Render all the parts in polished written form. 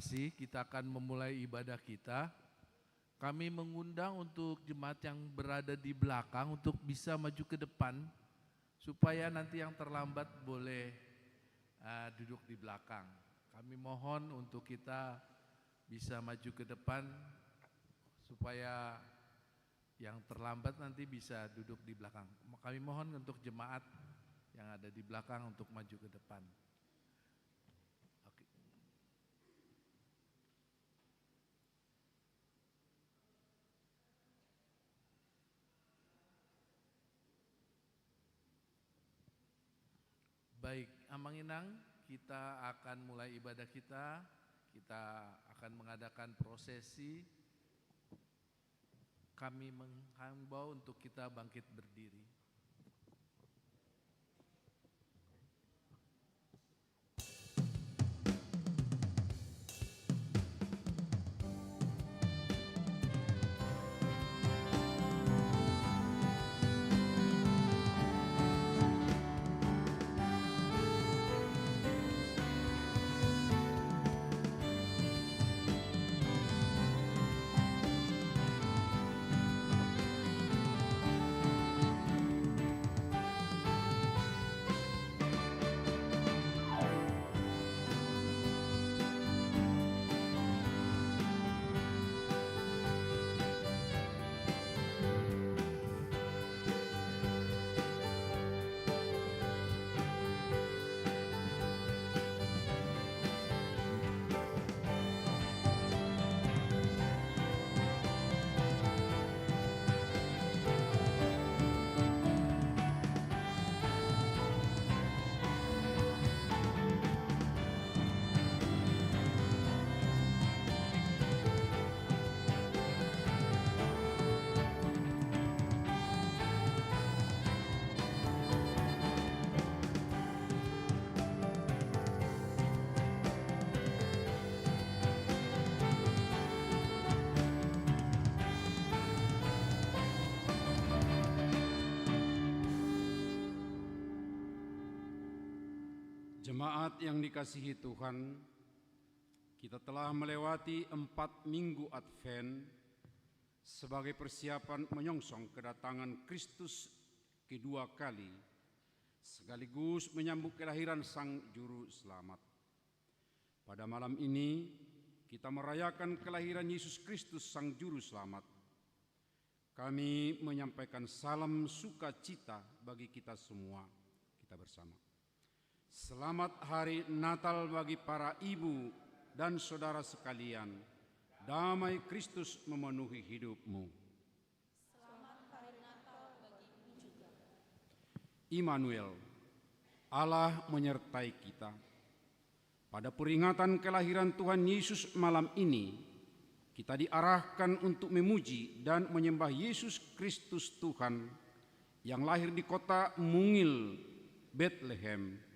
kasih, kita akan memulai ibadah kita. Kami mengundang untuk jemaat yang berada di belakang untuk bisa maju ke depan, supaya nanti yang terlambat boleh duduk di belakang. Kami mohon untuk kita bisa maju ke depan, supaya yang terlambat nanti bisa duduk di belakang. Kami mohon untuk jemaat yang ada di belakang untuk maju ke depan. Baik, Amanginang, kita akan mulai ibadah kita. Kita akan mengadakan prosesi. Kami menghimbau untuk kita bangkit berdiri. Jemaat yang dikasihi Tuhan, kita telah melewati 4 minggu Advent sebagai persiapan menyongsong kedatangan Kristus kedua kali, sekaligus menyambut kelahiran Sang Juru Selamat. Pada malam ini, kita merayakan kelahiran Yesus Kristus Sang Juru Selamat. Kami menyampaikan salam sukacita bagi kita semua. Kita bersama. Selamat Hari Natal bagi para ibu dan saudara sekalian. Damai Kristus memenuhi hidupmu. Selamat Hari Natal bagimu juga. Immanuel, Allah menyertai kita. Pada peringatan kelahiran Tuhan Yesus malam ini, kita diarahkan untuk memuji dan menyembah Yesus Kristus Tuhan yang lahir di kota mungil Bethlehem.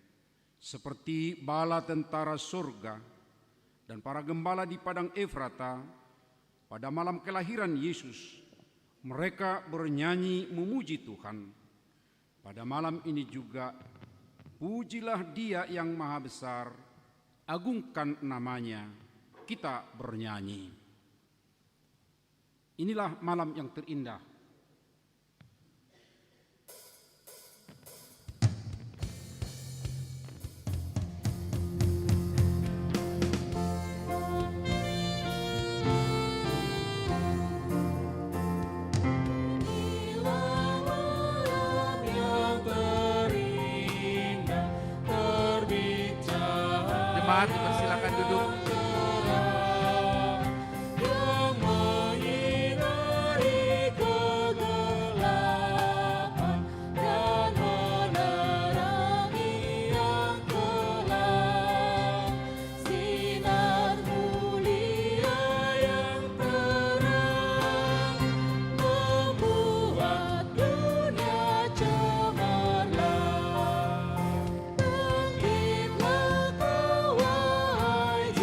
Seperti bala tentara surga dan para gembala di padang Efrata, pada malam kelahiran Yesus, mereka bernyanyi memuji Tuhan. Pada malam ini juga, pujilah Dia yang Maha Besar, agungkan namanya, kita bernyanyi. Inilah malam yang terindah. Jemaat dipersilakan duduk. Bangkitlah kau, wahai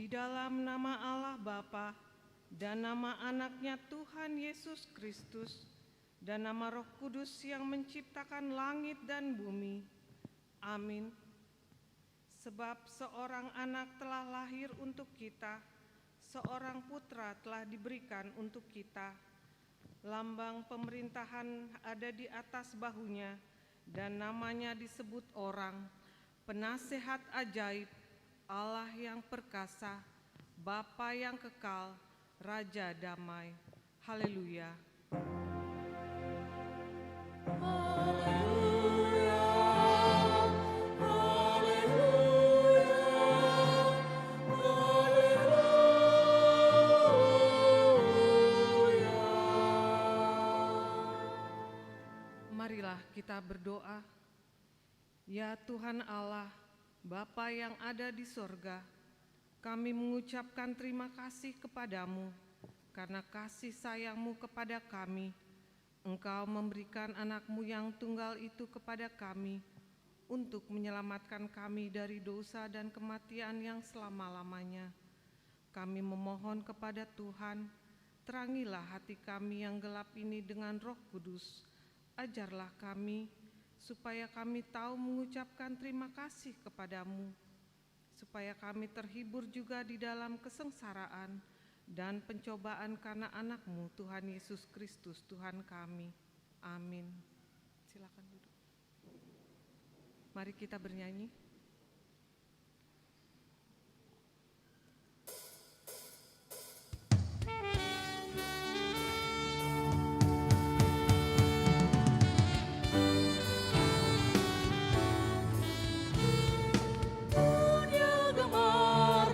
Di dalam nama Allah Bapa dan nama anaknya Tuhan Yesus Kristus dan nama Roh Kudus yang menciptakan langit dan bumi. Amin. Sebab seorang anak telah lahir untuk kita, seorang putra telah diberikan untuk kita. Lambang pemerintahan ada di atas bahunya, dan namanya disebut orang, Penasehat Ajaib, Allah yang perkasa, Bapa yang kekal, Raja damai. Haleluya. Marilah kita berdoa. Ya Tuhan Allah, Bapa yang ada di sorga, kami mengucapkan terima kasih kepadamu karena kasih sayang-Mu kepada kami. Engkau memberikan anak-Mu yang tunggal itu kepada kami untuk menyelamatkan kami dari dosa dan kematian yang selama-lamanya. Kami memohon kepada Tuhan, terangilah hati kami yang gelap ini dengan Roh Kudus. Ajarlah kami supaya kami tahu mengucapkan terima kasih kepadamu, supaya kami terhibur juga di dalam kesengsaraan dan pencobaan karena anak-Mu Tuhan Yesus Kristus Tuhan kami. Amin. Silakan duduk. Mari kita bernyanyi.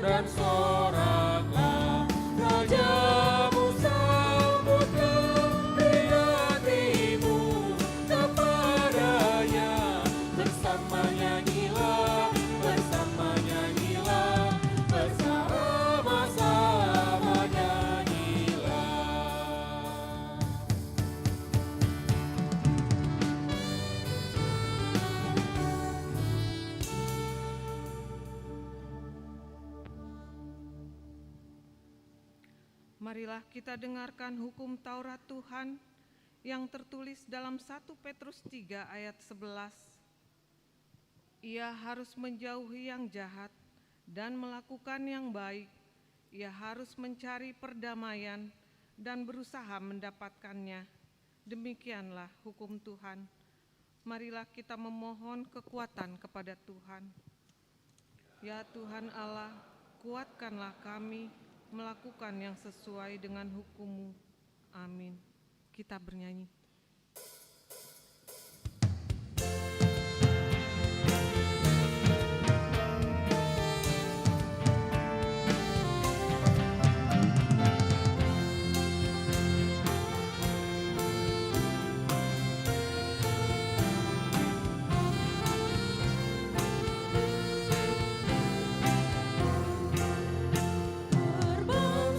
Dan soraklah Rajamu, sambutlah priyatimu kepadanya. Bersama nyanyilah, bersama-sama nyanyilah. Marilah kita dengarkan hukum Taurat Tuhan yang tertulis dalam 1 Petrus 3 ayat 11. Ia harus menjauhi yang jahat dan melakukan yang baik. Ia harus mencari perdamaian dan berusaha mendapatkannya. Demikianlah hukum Tuhan. Marilah kita memohon kekuatan kepada Tuhan. Ya Tuhan Allah, kuatkanlah kami melakukan yang sesuai dengan hukum-Mu. Amin. Kita bernyanyi.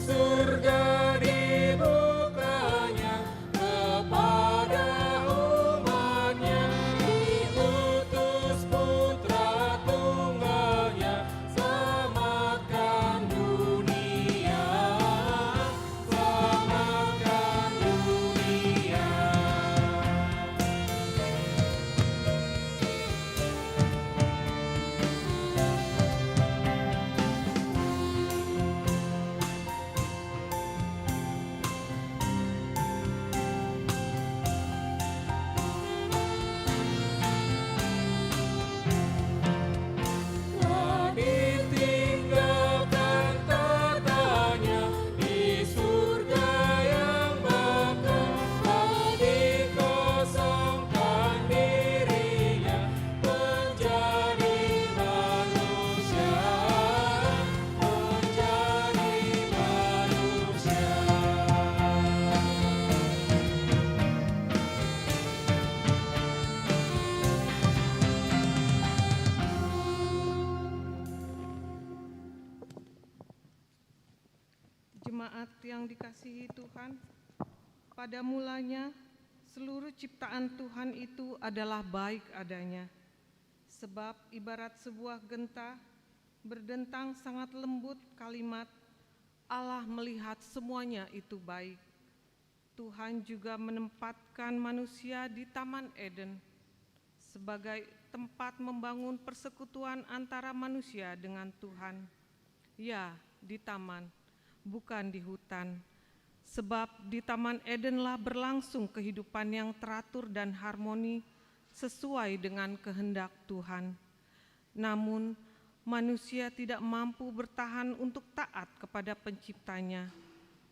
Surga dibukanya kepada umatnya, diutus putra tunggalnya, selamatkan dunia, selamatkan dunia. Telah ditinggalkan tatanya di surga yang bakal, telah dikosongkan dirinya menjadi manusia, menjadi manusia. Jemaat yang dikasihi Tuhan, pada mulanya seluruh ciptaan Tuhan itu adalah baik adanya. Sebab ibarat sebuah genta berdentang sangat lembut kalimat, Allah melihat semuanya itu baik. Tuhan juga menempatkan manusia di Taman Eden sebagai tempat membangun persekutuan antara manusia dengan Tuhan. Ya, di taman, bukan di hutan. Sebab di Taman Edenlah berlangsung kehidupan yang teratur dan harmoni sesuai dengan kehendak Tuhan. Namun, manusia tidak mampu bertahan untuk taat kepada penciptanya.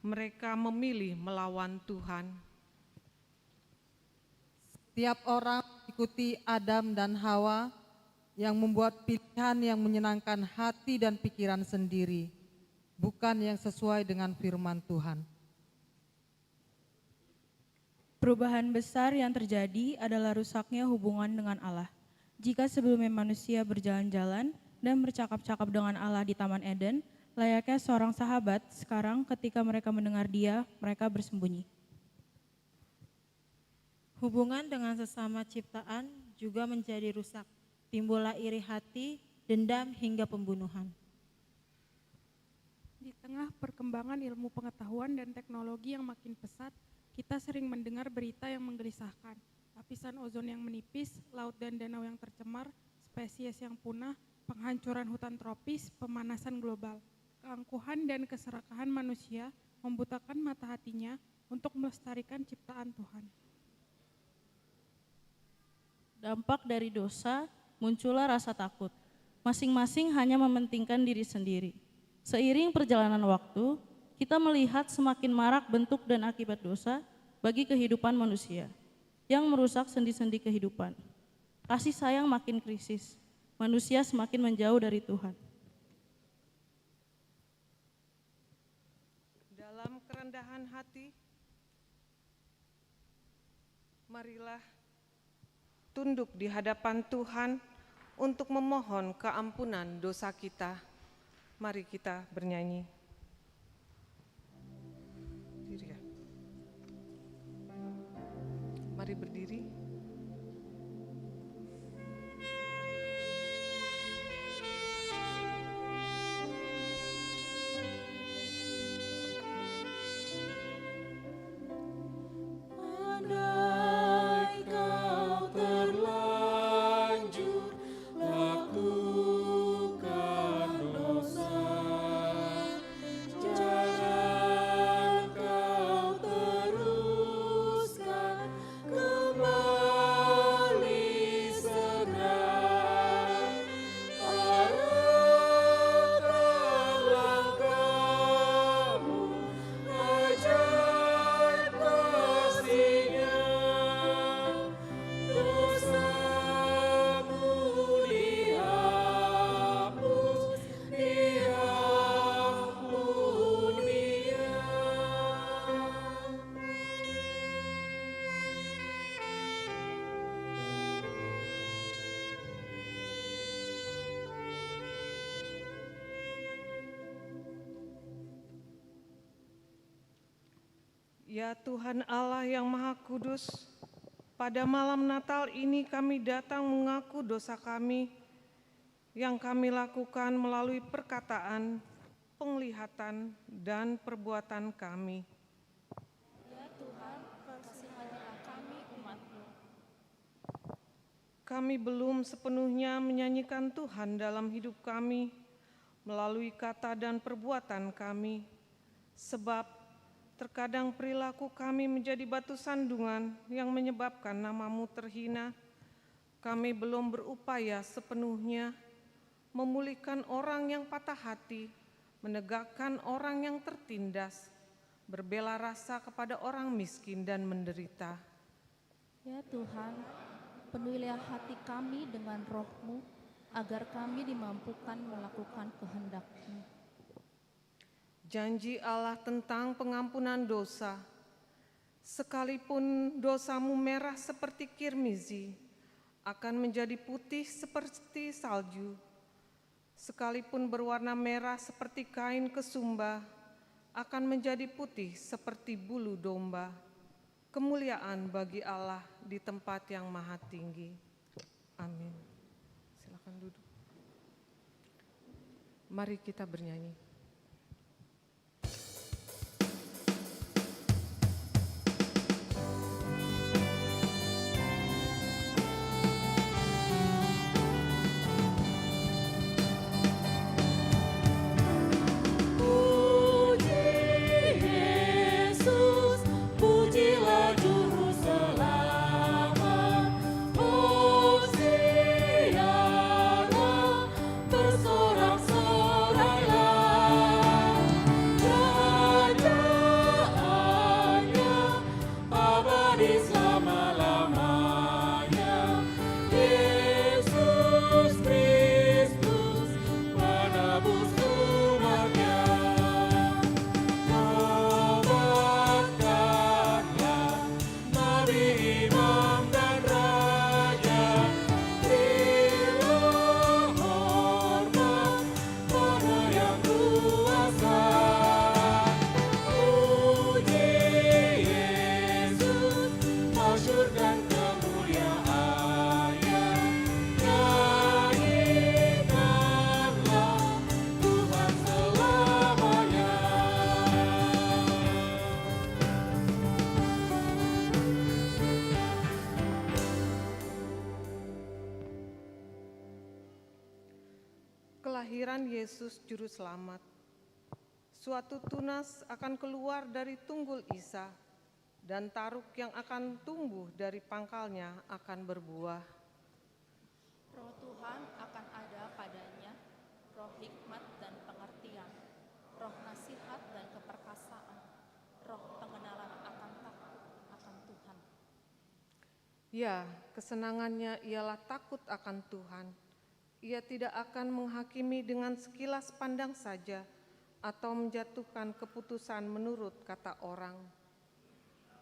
Mereka memilih melawan Tuhan. Setiap orang ikuti Adam dan Hawa yang membuat pilihan yang menyenangkan hati dan pikiran sendiri, bukan yang sesuai dengan firman Tuhan. Perubahan besar yang terjadi adalah rusaknya hubungan dengan Allah. Jika sebelumnya manusia berjalan-jalan dan bercakap-cakap dengan Allah di Taman Eden, layaknya seorang sahabat, sekarang ketika mereka mendengar Dia, mereka bersembunyi. Hubungan dengan sesama ciptaan juga menjadi rusak. Timbullah iri hati, dendam hingga pembunuhan. Di tengah perkembangan ilmu pengetahuan dan teknologi yang makin pesat, kita sering mendengar berita yang menggelisahkan. Lapisan ozon yang menipis, laut dan danau yang tercemar, spesies yang punah, penghancuran hutan tropis, pemanasan global. Keangkuhan dan keserakahan manusia membutakan mata hatinya untuk melestarikan ciptaan Tuhan. Dampak dari dosa, muncullah rasa takut. Masing-masing hanya mementingkan diri sendiri. Seiring perjalanan waktu, kita melihat semakin marak bentuk dan akibat dosa bagi kehidupan manusia yang merusak sendi-sendi kehidupan. Kasih sayang makin krisis, manusia semakin menjauh dari Tuhan. Dalam kerendahan hati, marilah tunduk di hadapan Tuhan untuk memohon keampunan dosa kita. Mari kita bernyanyi. Diri ya. Mari berdiri. Andai kau terlanjur lakukan dosa, jangan kau teruskan kembali segera. Arahkan langkahmu, ajar kasih-Nya, dosamu dihapus, diampuni-Nya. Ya Tuhan Allah yang Maha Kudus, pada malam Natal ini kami datang mengaku dosa kami yang kami lakukan melalui perkataan, penglihatan, dan perbuatan kami. Ya Tuhan, kasihilah kami umat-Mu. Kami belum sepenuhnya menyanyikan Tuhan dalam hidup kami melalui kata dan perbuatan kami, sebab terkadang perilaku kami menjadi batu sandungan yang menyebabkan nama-Mu terhina. Kami belum berupaya sepenuhnya memulihkan orang yang patah hati, menegakkan orang yang tertindas, berbela rasa kepada orang miskin dan menderita. Ya Tuhan, penuhilah hati kami dengan roh-Mu, agar kami dimampukan melakukan kehendak-Mu. Janji Allah tentang pengampunan dosa, sekalipun dosamu merah seperti kirmizi, akan menjadi putih seperti salju. Sekalipun berwarna merah seperti kain kesumba, akan menjadi putih seperti bulu domba. Kemuliaan bagi Allah di tempat yang maha tinggi. Amin. Silakan duduk. Mari kita bernyanyi. Puji Yesus, pujilah Juru Selamat. Hosiana, bersorak-sorailah. Kerajaannya abadi selama-lamanya. Yesus Kristus menebus umatnya. Tobatkanlah nabi, imam, dan raja. Berilah hormat pada yang kuasa. Puji Yesus, masyurkan kemuliaannya. Nyanyikanlah Tuhan selamanya. Kelahiran Yesus Juru Selamat. Suatu tunas akan keluar dari tunggul Isa, dan taruk yang akan tumbuh dari pangkalnya akan berbuah. Roh Tuhan akan ada padanya, roh hikmat dan pengertian, roh nasihat dan keperkasaan, roh pengenalan akan takut akan Tuhan. Ya, kesenangannya ialah takut akan Tuhan. Ia tidak akan menghakimi dengan sekilas pandang saja, atau menjatuhkan keputusan menurut kata orang.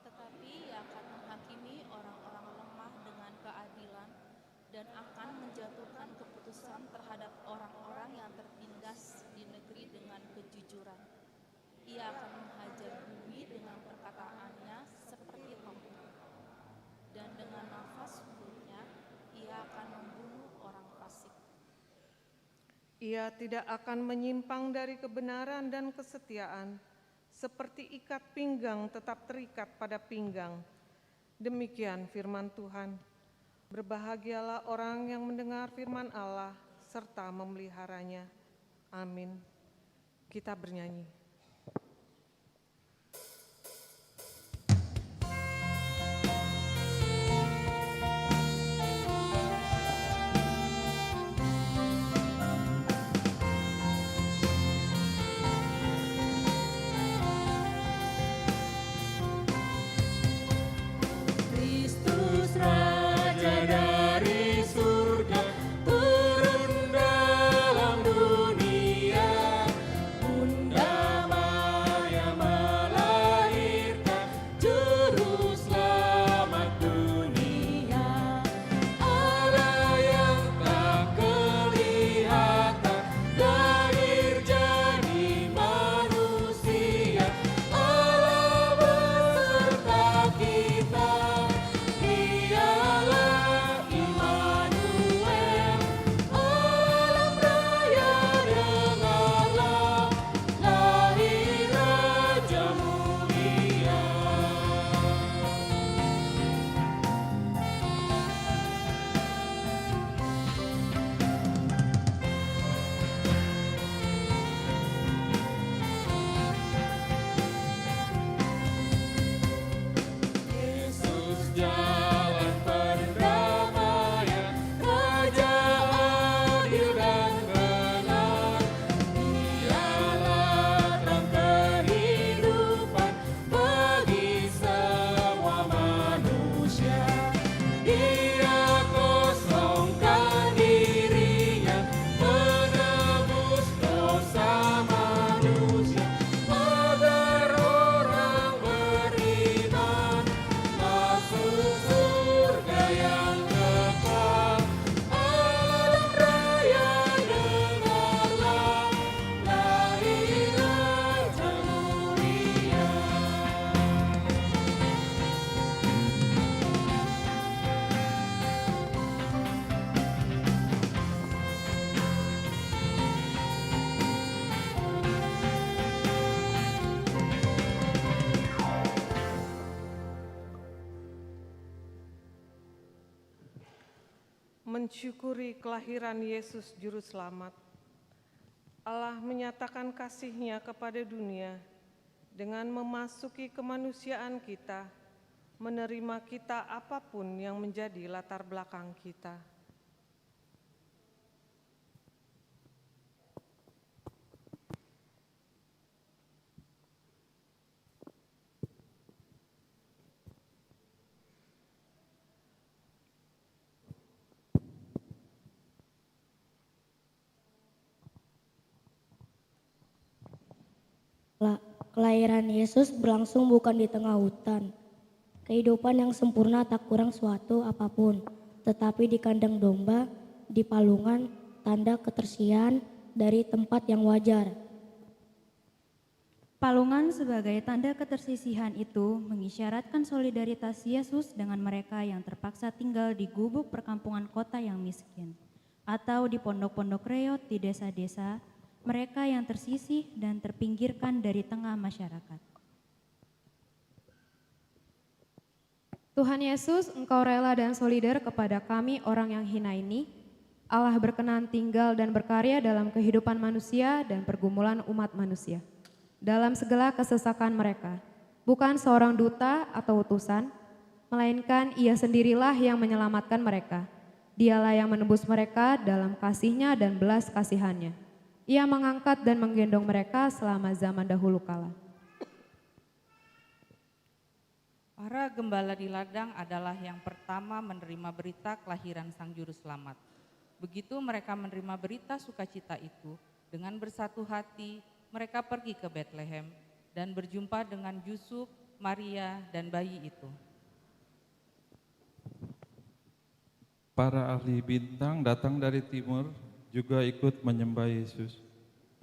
Tetapi ia akan menghakimi orang-orang lemah dengan keadilan dan akan menjatuhkan keputusan terhadap orang-orang yang tertindas di negeri dengan kejujuran. Ia akan menghajar bumi dengan perkataannya seperti tongkat, dan dengan nafas mulutnya ia akan membunuh orang fasik. Ia tidak akan menyimpang dari kebenaran dan kesetiaan, seperti ikat pinggang tetap terikat pada pinggang. Demikian firman Tuhan. Berbahagialah orang yang mendengar firman Allah serta memeliharanya. Amin. Kita bernyanyi. Kristus Raja dari surga turun dalam dunia, undang mensyukuri kelahiran Yesus Juru Selamat. Allah menyatakan kasih-Nya kepada dunia dengan memasuki kemanusiaan kita, menerima kita apapun yang menjadi latar belakang kita. Kelahiran Yesus berlangsung bukan di tengah hutan. Kehidupan yang sempurna tak kurang suatu apapun, tetapi di kandang domba, di palungan, tanda ketersian dari tempat yang wajar. Palungan sebagai tanda ketersisihan itu mengisyaratkan solidaritas Yesus dengan mereka yang terpaksa tinggal di gubuk perkampungan kota yang miskin, atau di pondok-pondok reot di desa-desa, mereka yang tersisih dan terpinggirkan dari tengah masyarakat. Tuhan Yesus, Engkau rela dan solidar kepada kami orang yang hina ini. Allah berkenan tinggal dan berkarya dalam kehidupan manusia dan pergumulan umat manusia. Dalam segala kesesakan mereka, bukan seorang duta atau utusan, melainkan Ia sendirilah yang menyelamatkan mereka. Dialah yang menebus mereka dalam kasih-Nya dan belas kasihan-Nya. Ia mengangkat dan menggendong mereka selama zaman dahulu kala. Para gembala di ladang adalah yang pertama menerima berita kelahiran Sang Juru Selamat. Begitu mereka menerima berita sukacita itu, dengan bersatu hati mereka pergi ke Betlehem dan berjumpa dengan Yusuf, Maria, dan bayi itu. Para ahli bintang datang dari timur juga ikut menyembah Yesus.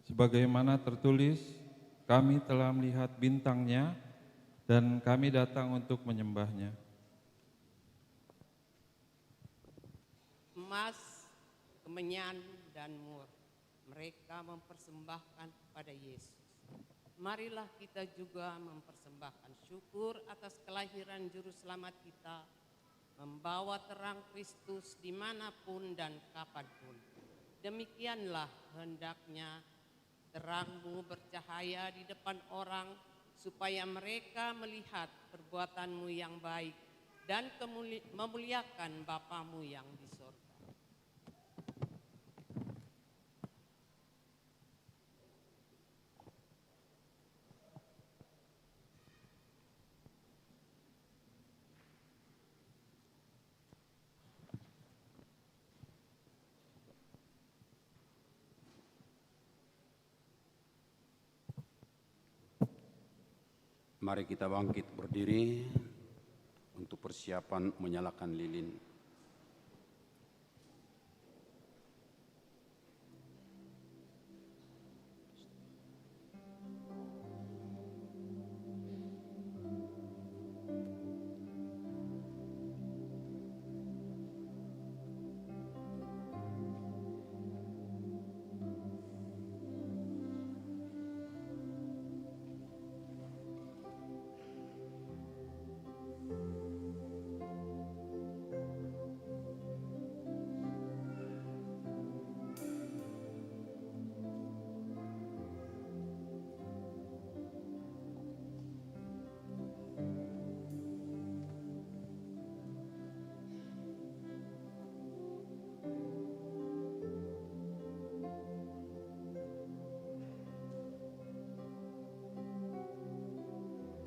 Sebagaimana tertulis, kami telah melihat bintang-Nya dan kami datang untuk menyembah-Nya. Emas, kemenyan, dan mur mereka mempersembahkan kepada Yesus. Marilah kita juga mempersembahkan syukur atas kelahiran Juru Selamat kita, membawa terang Kristus dimanapun dan kapanpun. Demikianlah hendaknya terang-Mu bercahaya di depan orang, supaya mereka melihat perbuatan-Mu yang baik dan memuliakan Bapa-Mu yang di sorga. Mari kita bangkit berdiri untuk persiapan menyalakan lilin.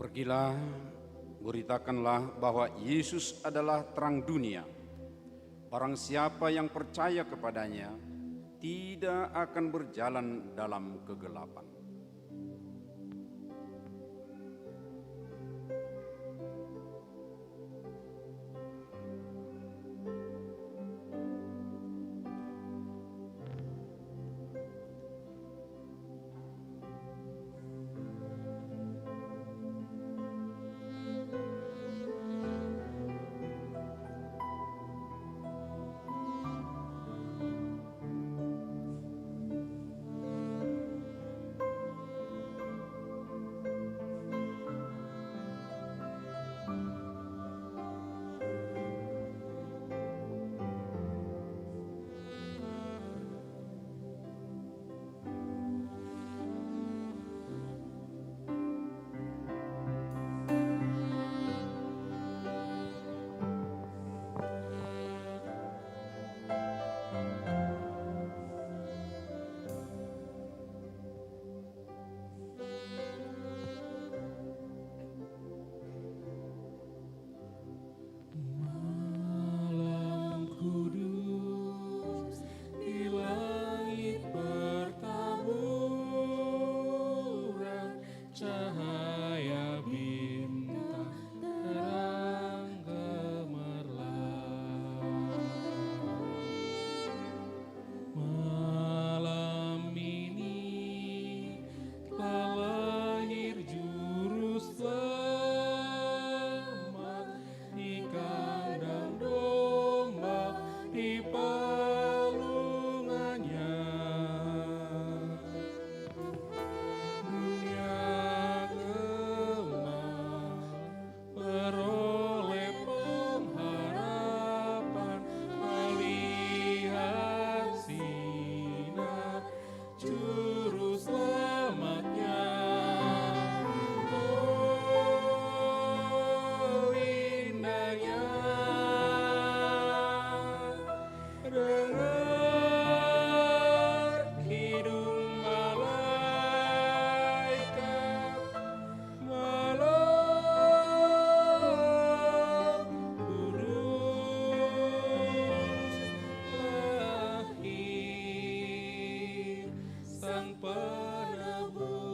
Pergilah, beritakanlah bahwa Yesus adalah terang dunia. Barang siapa yang percaya kepadanya tidak akan berjalan dalam kegelapan. Sang Penebus.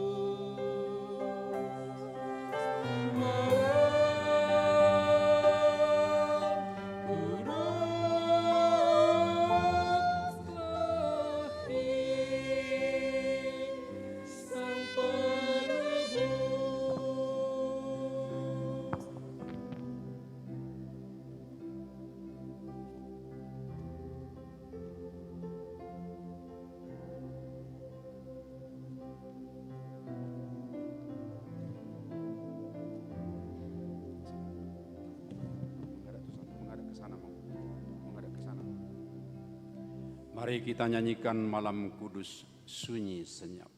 Mari kita nyanyikan Malam Kudus Sunyi Senyap.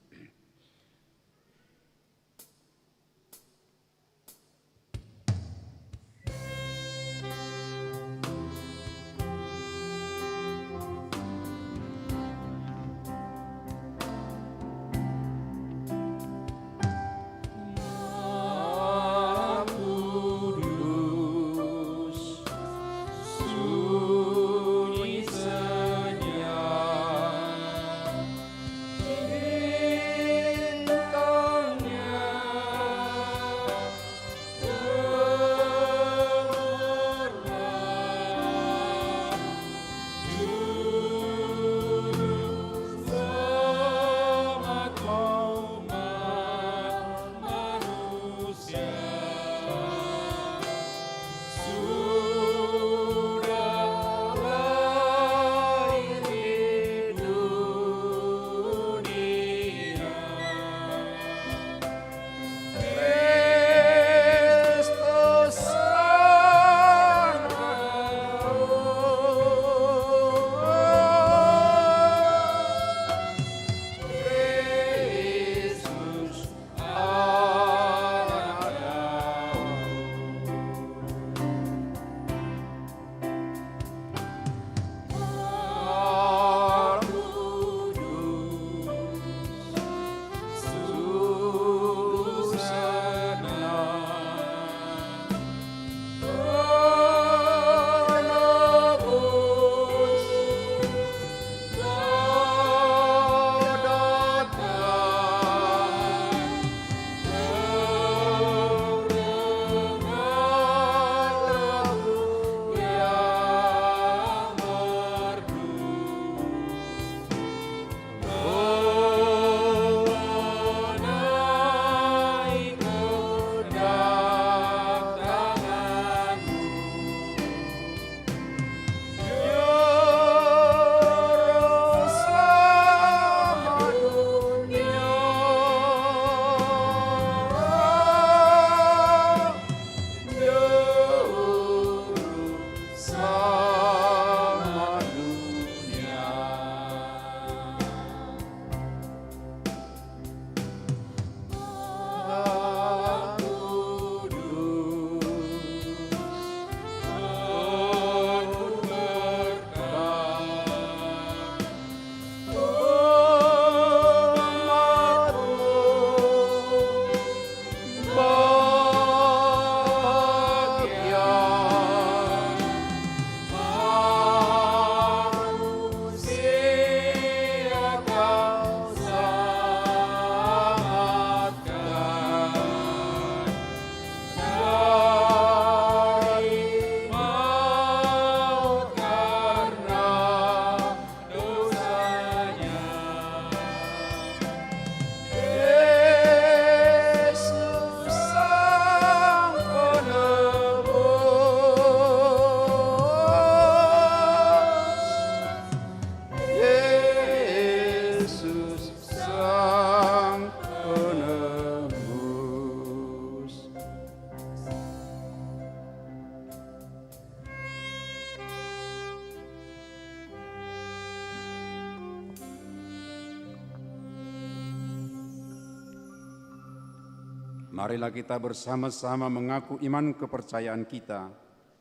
Marilah kita bersama-sama mengaku iman kepercayaan kita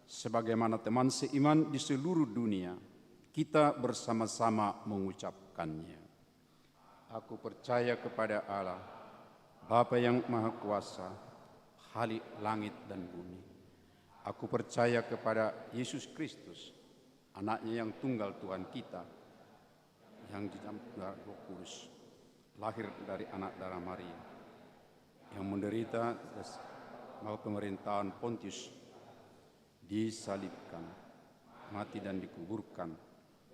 sebagaimana teman seiman di seluruh dunia. Kita bersama-sama mengucapkannya. Aku percaya kepada Allah, Bapa yang Maha Kuasa, Khalik langit dan bumi. Aku percaya kepada Yesus Kristus, Anaknya yang tunggal Tuhan kita, yang di dalam Roh Kudus, lahir dari anak darah Maria, yang menderita bawah pemerintahan Pontius, disalibkan, mati dan dikuburkan,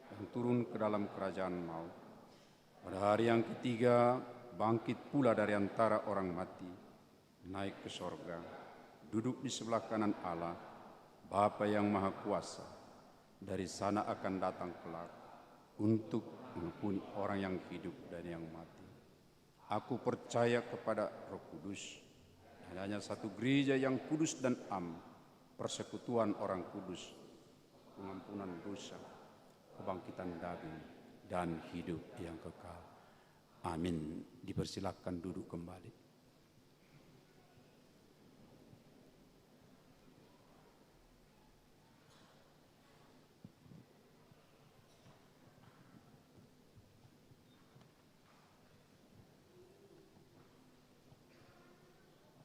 dan turun ke dalam kerajaan maut. Pada hari yang ketiga, bangkit pula dari antara orang mati, naik ke sorga, duduk di sebelah kanan Allah, Bapa yang Maha Kuasa. Dari sana akan datang kelak untuk mengampuni orang yang hidup dan yang mati. Aku percaya kepada Roh Kudus, dan hanya satu gereja yang kudus dan am, persekutuan orang kudus, pengampunan dosa, kebangkitan daging, dan hidup yang kekal. Amin. Dipersilakan duduk kembali.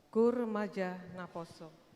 Gur Remaja Naposo.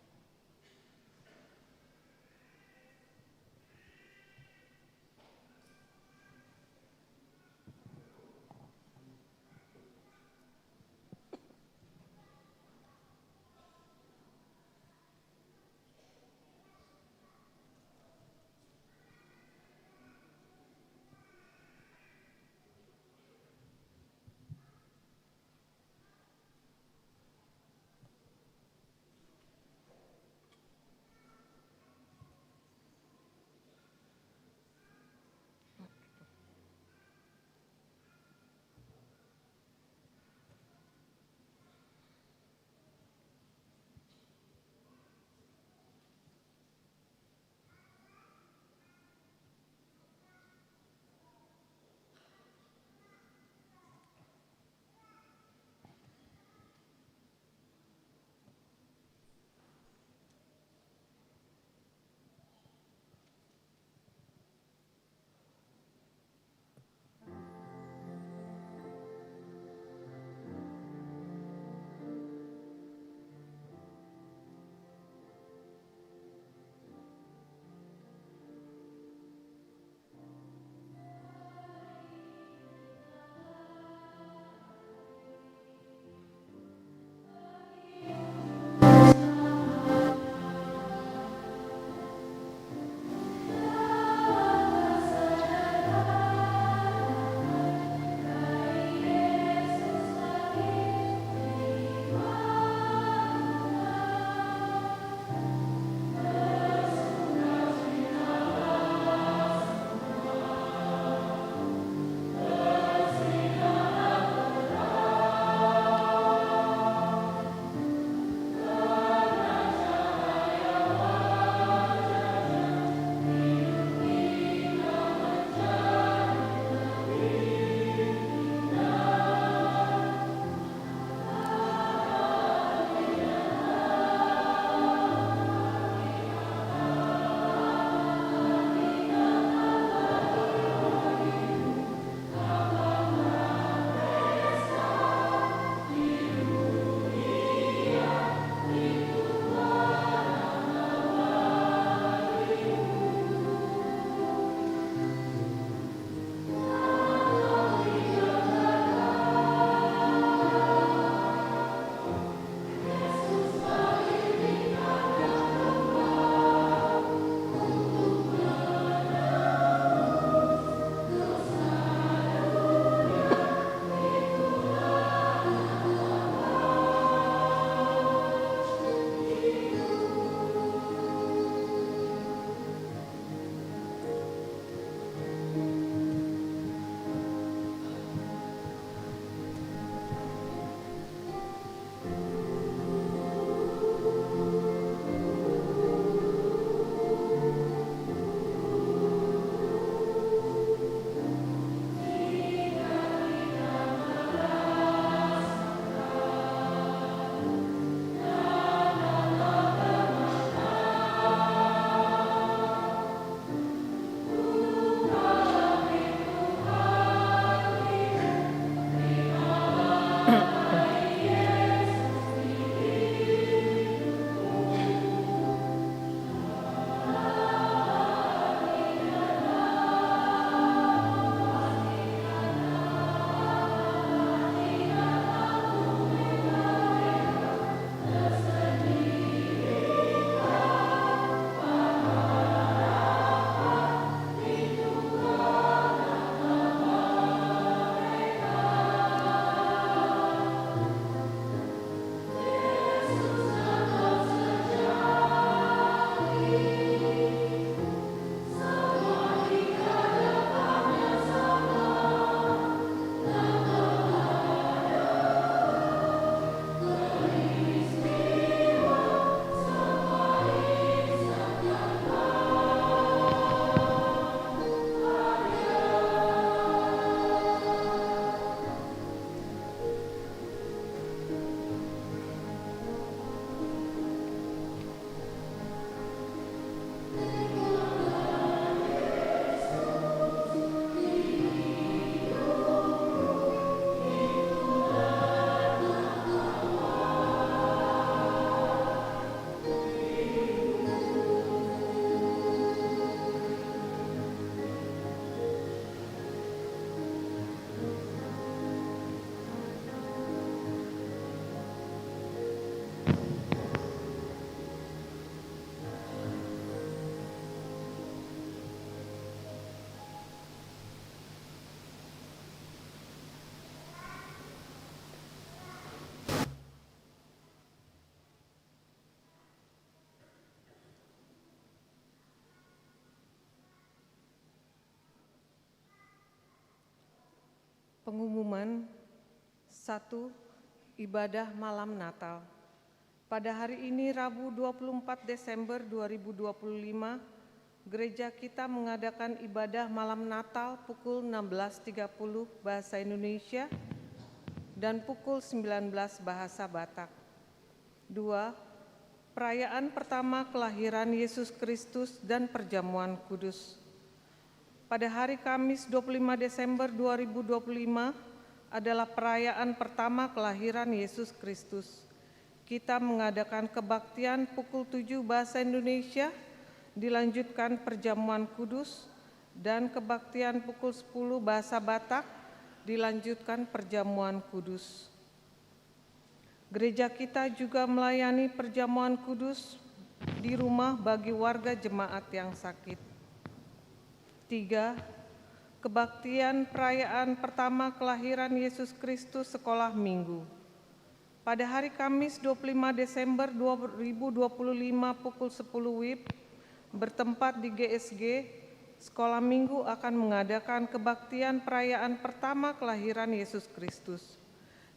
Pengumuman 1. Ibadah malam Natal. Pada hari ini Rabu 24 Desember 2025, gereja kita mengadakan ibadah malam Natal pukul 16.30 bahasa Indonesia dan pukul 19 bahasa Batak. 2. Perayaan pertama kelahiran Yesus Kristus dan perjamuan kudus. Pada hari Kamis 25 Desember 2025 adalah perayaan pertama kelahiran Yesus Kristus. Kita mengadakan kebaktian pukul 7 bahasa Indonesia, dilanjutkan perjamuan kudus, dan kebaktian pukul 10 bahasa Batak, dilanjutkan perjamuan kudus. Gereja kita juga melayani perjamuan kudus di rumah bagi warga jemaat yang sakit. 3. Kebaktian perayaan pertama kelahiran Yesus Kristus sekolah minggu. Pada hari Kamis 25 Desember 2025 pukul 10 WIB, bertempat di GSG, sekolah minggu akan mengadakan kebaktian perayaan pertama kelahiran Yesus Kristus.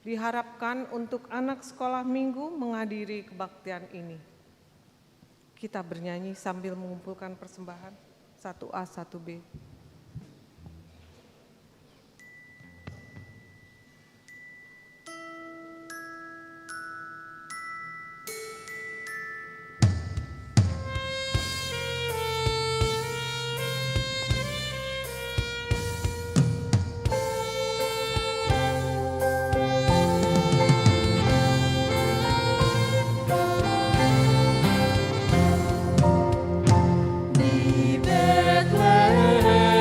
Diharapkan untuk anak sekolah minggu menghadiri kebaktian ini. Kita bernyanyi sambil mengumpulkan persembahan 1A 1B. Di Bethlehem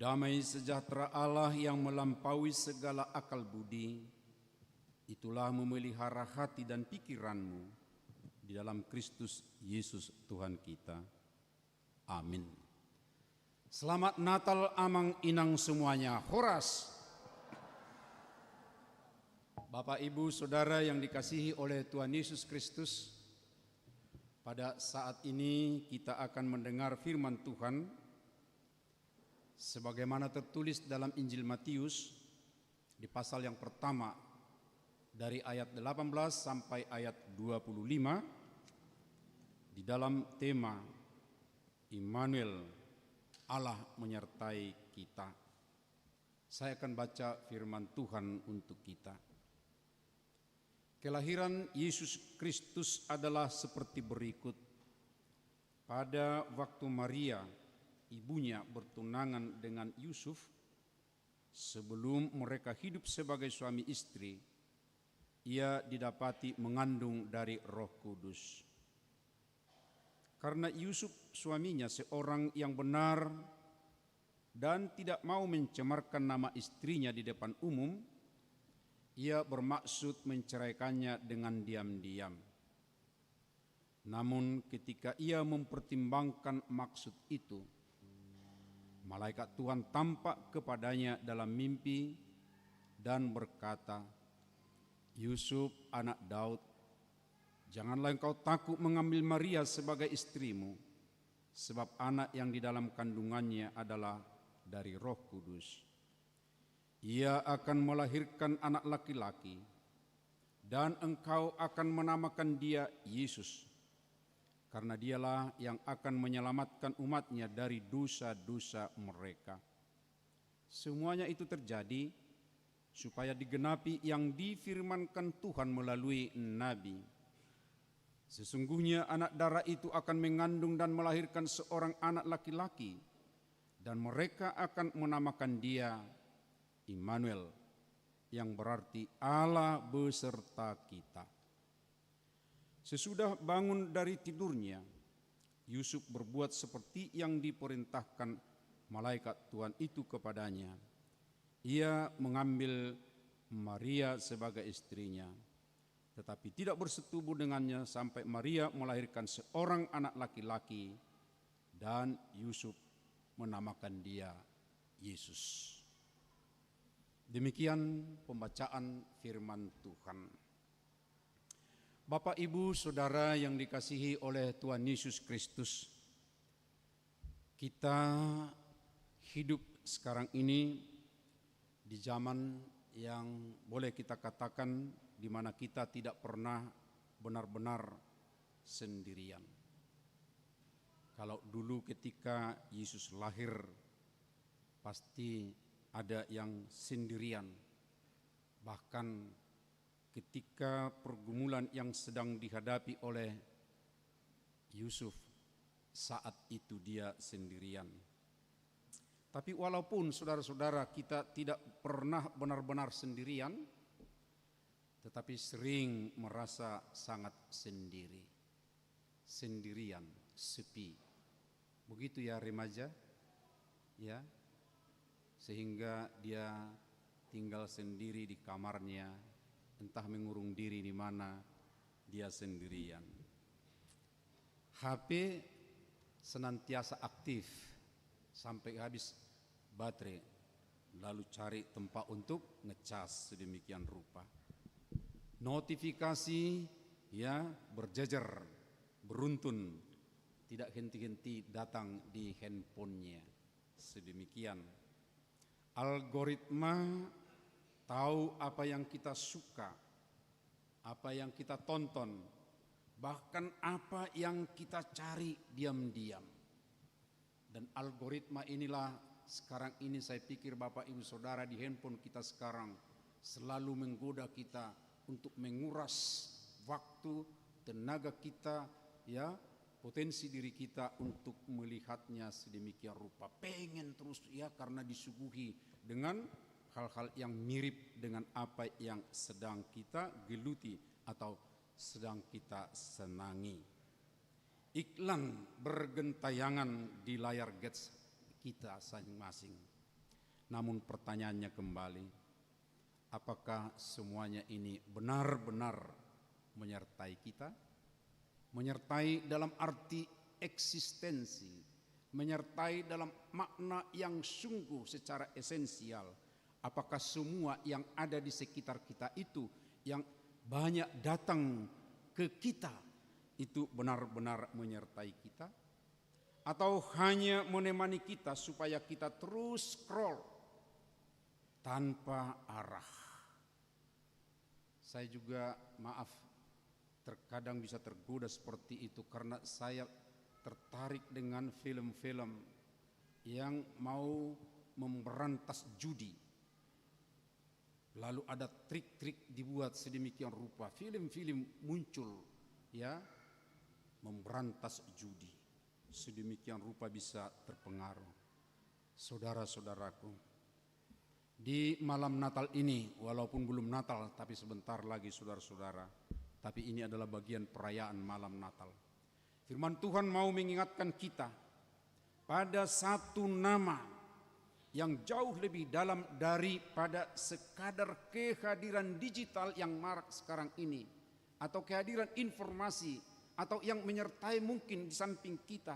Damai sejahtera Allah yang melampaui segala akal budi, itulah memelihara hati dan pikiranmu di dalam Kristus Yesus Tuhan kita. Amin. Selamat Natal amang inang semuanya. Horas. Bapak, Ibu, Saudara yang dikasihi oleh Tuhan Yesus Kristus, pada saat ini kita akan mendengar firman Tuhan sebagaimana tertulis dalam Injil Matius di pasal yang pertama dari ayat 18 sampai ayat 25 di dalam tema Immanuel, Allah menyertai kita. Saya akan baca firman Tuhan untuk kita. Kelahiran Yesus Kristus adalah seperti berikut. Pada waktu Maria, ibunya, bertunangan dengan Yusuf, sebelum mereka hidup sebagai suami istri, ia didapati mengandung dari Roh Kudus. Karena Yusuf suaminya seorang yang benar dan tidak mau mencemarkan nama istrinya di depan umum, ia bermaksud menceraikannya dengan diam-diam. Namun ketika ia mempertimbangkan maksud itu, malaikat Tuhan tampak kepadanya dalam mimpi dan berkata, "Yusuf, anak Daud, janganlah engkau takut mengambil Maria sebagai istrimu, sebab anak yang di dalam kandungannya adalah dari Roh Kudus. Ia akan melahirkan anak laki-laki, dan engkau akan menamakan dia Yesus, karena dialah yang akan menyelamatkan umatnya dari dosa-dosa mereka." Semuanya itu terjadi supaya digenapi yang difirmankan Tuhan melalui Nabi. Sesungguhnya anak darah itu akan mengandung dan melahirkan seorang anak laki-laki, dan mereka akan menamakan dia Immanuel, yang berarti Allah beserta kita. Sesudah bangun dari tidurnya, Yusuf berbuat seperti yang diperintahkan malaikat Tuhan itu kepadanya. Ia mengambil Maria sebagai istrinya, tetapi tidak bersetubuh dengannya sampai Maria melahirkan seorang anak laki-laki, dan Yusuf menamakan dia Yesus. Demikian pembacaan firman Tuhan. Bapak, Ibu, Saudara yang dikasihi oleh Tuhan Yesus Kristus, kita hidup sekarang ini di zaman yang boleh kita katakan di mana kita tidak pernah benar-benar sendirian. Kalau dulu ketika Yesus lahir, pasti ada yang sendirian. Bahkan ketika pergumulan yang sedang dihadapi oleh Yusuf, saat itu dia sendirian. Tapi walaupun saudara-saudara kita tidak pernah benar-benar sendirian, tetapi sering merasa sangat sendiri. Sendirian, sepi. Begitu ya remaja? Ya. Sehingga dia tinggal sendiri di kamarnya, entah mengurung diri di mana, dia sendirian. HP senantiasa aktif sampai habis baterai, lalu cari tempat untuk ngecas sedemikian rupa. Notifikasi ya berjejer, beruntun, tidak henti-henti datang di handphonenya. Sedemikian. Algoritma tahu apa yang kita suka, apa yang kita tonton, bahkan apa yang kita cari diam-diam. Dan algoritma inilah sekarang ini saya pikir Bapak Ibu Saudara di handphone kita sekarang selalu menggoda kita untuk menguras waktu, tenaga kita, ya, potensi diri kita untuk melihatnya sedemikian rupa. Pengen terus ya karena disuguhi dengan hal-hal yang mirip dengan apa yang sedang kita geluti atau sedang kita senangi. Iklan bergentayangan di layar gadget kita masing-masing. Namun pertanyaannya kembali, apakah semuanya ini benar-benar menyertai kita? Menyertai dalam arti eksistensi, menyertai dalam makna yang sungguh secara esensial. Apakah semua yang ada di sekitar kita itu, yang banyak datang ke kita, itu benar-benar menyertai kita? Atau hanya menemani kita supaya kita terus scroll tanpa arah? Saya juga maaf terkadang bisa tergoda seperti itu karena saya tertarik dengan film-film yang mau memberantas judi. Lalu ada trik-trik dibuat sedemikian rupa, film-film muncul ya memberantas judi. Sedemikian rupa bisa terpengaruh. Saudara-saudaraku, di malam Natal ini, walaupun belum Natal tapi sebentar lagi saudara-saudara, tapi ini adalah bagian perayaan malam Natal. Firman Tuhan mau mengingatkan kita pada satu nama yang jauh lebih dalam daripada sekadar kehadiran digital yang marak sekarang ini, atau kehadiran informasi, atau yang menyertai mungkin di samping kita.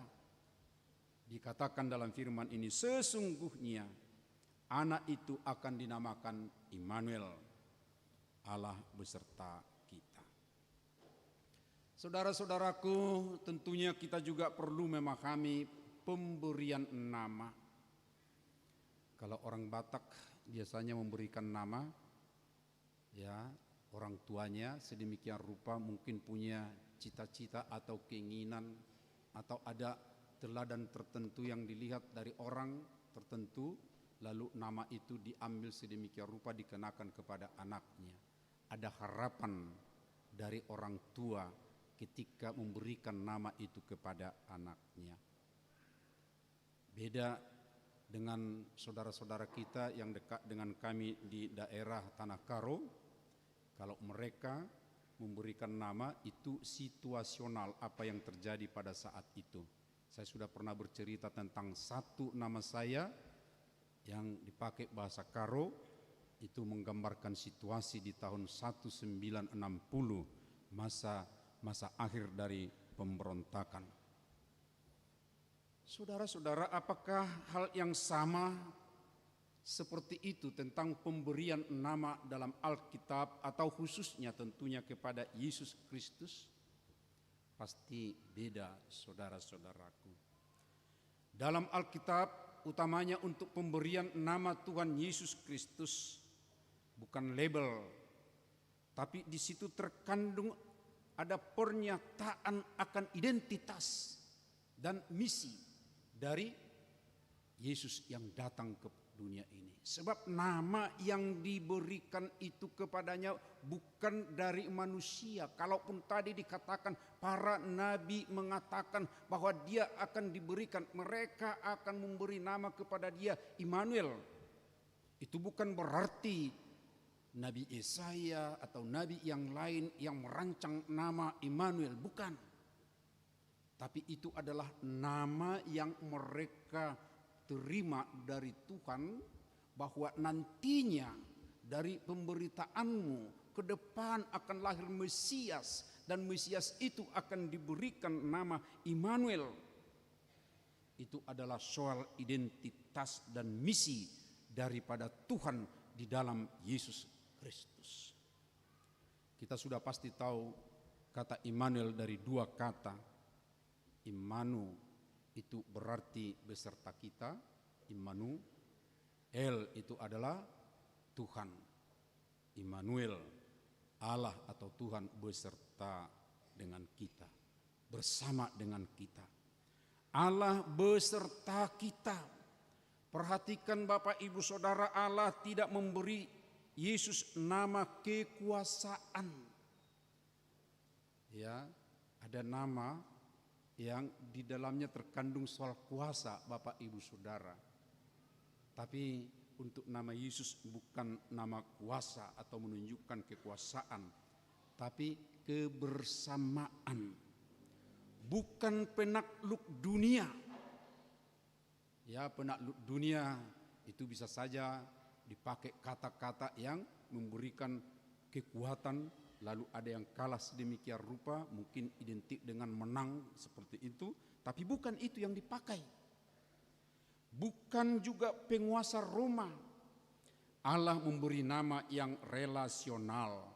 Dikatakan dalam firman ini, sesungguhnya anak itu akan dinamakan Immanuel, Allah beserta kita. Saudara-saudaraku, tentunya kita juga perlu memahami pemberian nama. Kalau orang Batak biasanya memberikan nama, ya orang tuanya sedemikian rupa mungkin punya cita-cita atau keinginan, atau ada teladan tertentu yang dilihat dari orang tertentu, lalu nama itu diambil sedemikian rupa dikenakan kepada anaknya. Ada harapan dari orang tua ketika memberikan nama itu kepada anaknya. Beda dengan saudara-saudara kita yang dekat dengan kami di daerah Tanah Karo, kalau mereka memberikan nama itu situasional apa yang terjadi pada saat itu. Saya sudah pernah bercerita tentang satu nama saya yang dipakai bahasa Karo, itu menggambarkan situasi di tahun 1960, masa akhir dari pemberontakan. Saudara-saudara, apakah hal yang sama seperti itu tentang pemberian nama dalam Alkitab atau khususnya tentunya kepada Yesus Kristus? Pasti beda, saudara-saudaraku. Dalam Alkitab utamanya untuk pemberian nama Tuhan Yesus Kristus bukan label, tapi di situ terkandung ada pernyataan akan identitas dan misi dari Yesus yang datang ke dunia ini. Sebab nama yang diberikan itu kepadanya bukan dari manusia. Kalaupun tadi dikatakan para nabi mengatakan bahwa dia akan diberikan, mereka akan memberi nama kepada dia Immanuel. Itu bukan berarti Nabi Yesaya atau nabi yang lain yang merancang nama Immanuel, bukan. Tapi itu adalah nama yang mereka terima dari Tuhan, bahwa nantinya dari pemberitaanmu ke depan akan lahir Mesias, dan Mesias itu akan diberikan nama Immanuel. Itu adalah soal identitas dan misi daripada Tuhan di dalam Yesus Kristus. Kita sudah pasti tahu kata Immanuel dari dua kata. Immanu itu berarti beserta kita, Immanu. El itu adalah Tuhan. Immanuel, Allah atau Tuhan beserta dengan kita, bersama dengan kita. Allah beserta kita. Perhatikan Bapak Ibu Saudara, Allah tidak memberi Yesus nama kekuasaan. Ya, ada nama yang di dalamnya terkandung soal kuasa Bapak Ibu Saudara. Tapi untuk nama Yesus bukan nama kuasa atau menunjukkan kekuasaan, tapi kebersamaan. Bukan penakluk dunia. Ya, penakluk dunia itu bisa saja dipakai kata-kata yang memberikan kekuatan, lalu ada yang kalah sedemikian rupa, mungkin identik dengan menang seperti itu, tapi bukan itu yang dipakai. Bukan juga penguasa Roma. Allah memberi nama yang relasional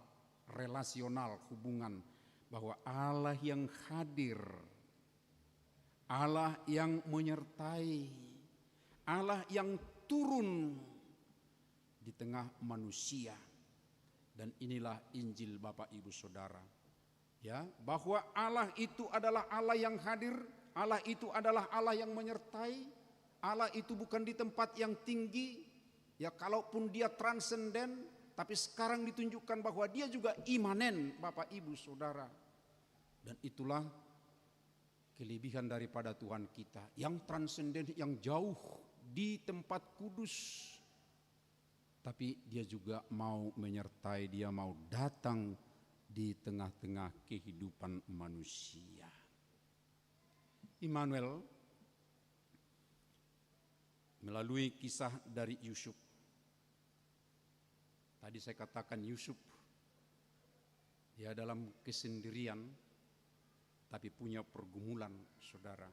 hubungan, bahwa Allah yang hadir, Allah yang menyertai, Allah yang turun di tengah manusia. Dan inilah Injil Bapak Ibu Saudara, ya, bahwa Allah itu adalah Allah yang hadir, Allah itu adalah Allah yang menyertai, Allah itu bukan di tempat yang tinggi, ya, kalaupun dia transenden, tapi sekarang ditunjukkan bahwa dia juga imanen, Bapak Ibu Saudara. Dan itulah kelebihan daripada Tuhan kita, yang transenden, yang jauh di tempat kudus, tapi dia juga mau menyertai, dia mau datang di tengah-tengah kehidupan manusia. Immanuel melalui kisah dari Yusuf. Tadi saya katakan Yusuf, dia dalam kesendirian tapi punya pergumulan, saudara.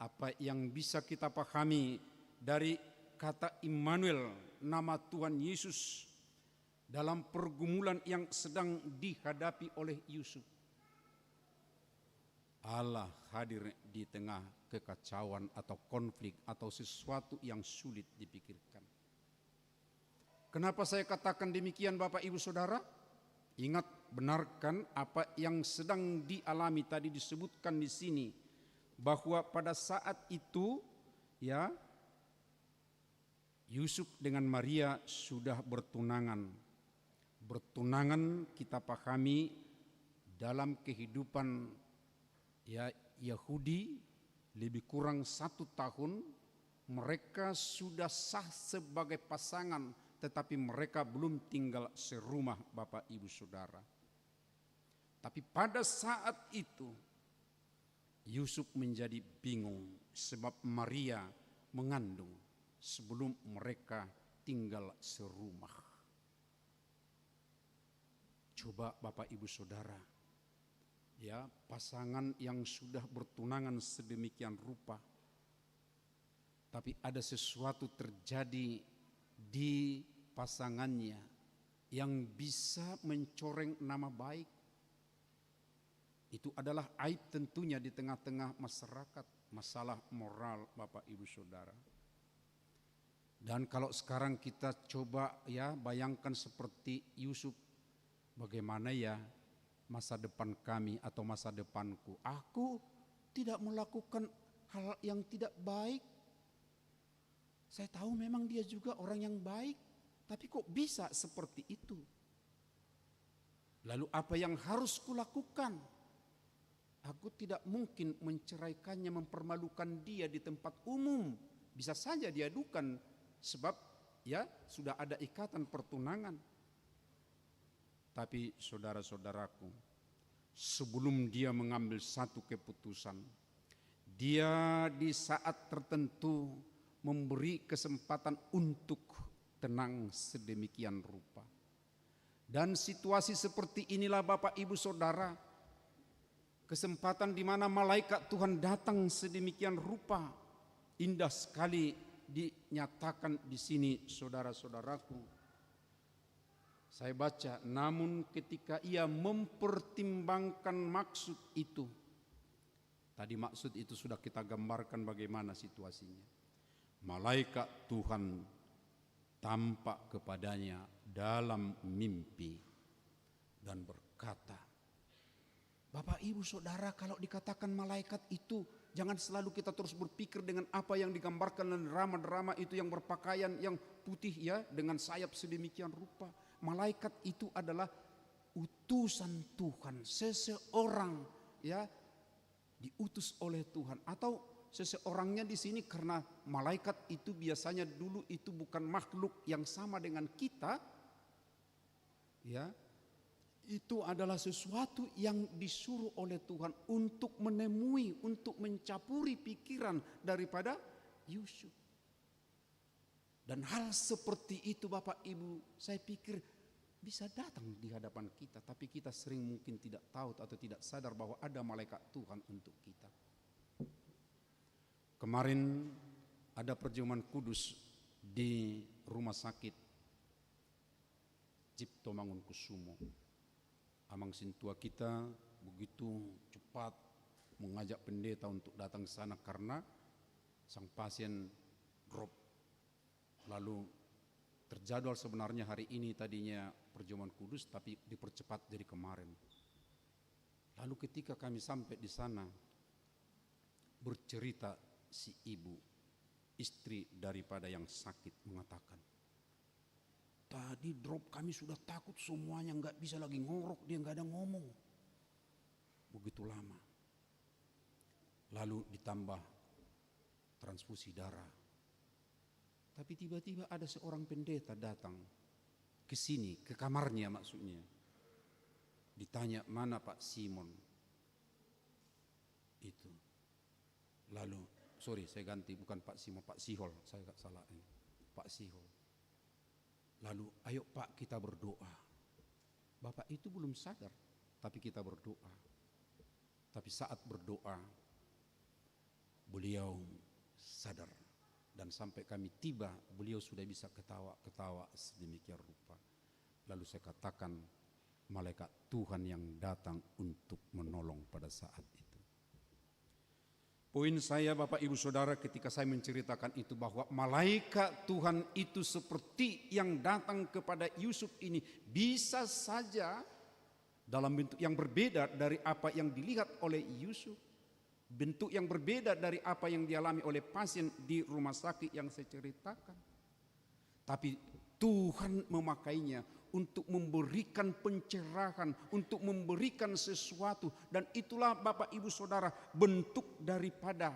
Apa yang bisa kita pahami dari kata Immanuel, nama Tuhan Yesus, dalam pergumulan yang sedang dihadapi oleh Yusuf? Allah hadir di tengah kekacauan atau konflik atau sesuatu yang sulit dipikirkan. Kenapa saya katakan demikian, Bapak Ibu Saudara? Ingat, benarkan apa yang sedang dialami tadi disebutkan di sini, bahwa pada saat itu, ya, Yusuf dengan Maria sudah bertunangan. Bertunangan kita pahami dalam kehidupan, ya, Yahudi lebih kurang 1 tahun mereka sudah sah sebagai pasangan, tetapi mereka belum tinggal serumah, Bapak Ibu Saudara. Tapi pada saat itu Yusuf menjadi bingung sebab Maria mengandung sebelum mereka tinggal serumah. Coba Bapak Ibu Saudara, ya, pasangan yang sudah bertunangan sedemikian rupa, tapi ada sesuatu terjadi di pasangannya yang bisa mencoreng nama baik. Itu adalah aib tentunya di tengah-tengah masyarakat, masalah moral, Bapak Ibu Saudara. Dan kalau sekarang kita coba, ya, bayangkan seperti Yusuf, bagaimana ya masa depan kami atau masa depanku? Aku tidak melakukan hal yang tidak baik. Saya tahu memang dia juga orang yang baik, tapi kok bisa seperti itu? Lalu apa yang harus kulakukan? Aku tidak mungkin menceraikannya, mempermalukan dia di tempat umum. Bisa saja diadukan sebab, ya, sudah ada ikatan pertunangan. Tapi saudara-saudaraku, sebelum dia mengambil satu keputusan, dia di saat tertentu memberi kesempatan untuk tenang sedemikian rupa. Dan situasi seperti inilah, Bapak Ibu Saudara, kesempatan di mana malaikat Tuhan datang sedemikian rupa. Indah sekali dinyatakan di sini, saudara-saudaraku. Saya baca, namun ketika ia mempertimbangkan maksud itu. Tadi maksud itu sudah kita gambarkan bagaimana situasinya. Malaikat Tuhan tampak kepadanya dalam mimpi dan berkata, Bapak Ibu Saudara, kalau dikatakan malaikat itu, jangan selalu kita terus berpikir dengan apa yang digambarkan dalam drama-drama itu yang berpakaian yang putih, ya, dengan sayap sedemikian rupa. Malaikat itu adalah utusan Tuhan, seseorang, ya, diutus oleh Tuhan, atau seseorangnya di sini karena malaikat itu biasanya dulu itu bukan makhluk yang sama dengan kita, ya. Itu adalah sesuatu yang disuruh oleh Tuhan untuk menemui, untuk mencapuri pikiran daripada Yusuf. Dan hal seperti itu Bapak Ibu, saya pikir bisa datang di hadapan kita, tapi kita sering mungkin tidak tahu atau tidak sadar bahwa ada malaikat Tuhan untuk kita. Kemarin ada perjamuan kudus di rumah sakit Cipto Mangunkusumo. Amang Sintua kita begitu cepat mengajak pendeta untuk datang ke sana karena sang pasien drop. Lalu terjadwal sebenarnya hari ini tadinya perjamuan kudus tapi dipercepat dari kemarin. Lalu ketika kami sampai di sana bercerita si ibu, istri daripada yang sakit mengatakan, tadi drop kami sudah takut semuanya, nggak bisa lagi ngorok, dia nggak ada ngomong. Begitu lama. Lalu ditambah transfusi darah. Tapi tiba-tiba ada seorang pendeta datang ke sini, ke kamarnya maksudnya. Ditanya, mana Pak Simon? Itu. Lalu, sorry saya ganti, bukan Pak Simon, Pak Sihol, saya gak salah ini. Pak Sihol. Lalu, ayo Pak kita berdoa. Bapak itu belum sadar, tapi kita berdoa. Tapi saat berdoa, beliau sadar. Dan sampai kami tiba, beliau sudah bisa ketawa-ketawa sedemikian rupa. Lalu saya katakan, malaikat Tuhan yang datang untuk menolong pada saat itu. Poin saya Bapak Ibu Saudara ketika saya menceritakan itu bahwa malaikat Tuhan itu seperti yang datang kepada Yusuf ini bisa saja dalam bentuk yang berbeda dari apa yang dilihat oleh Yusuf. Bentuk yang berbeda dari apa yang dialami oleh pasien di rumah sakit yang saya ceritakan. Tapi Tuhan memakainya untuk memberikan pencerahan, untuk memberikan sesuatu. Dan itulah Bapak Ibu Saudara bentuk daripada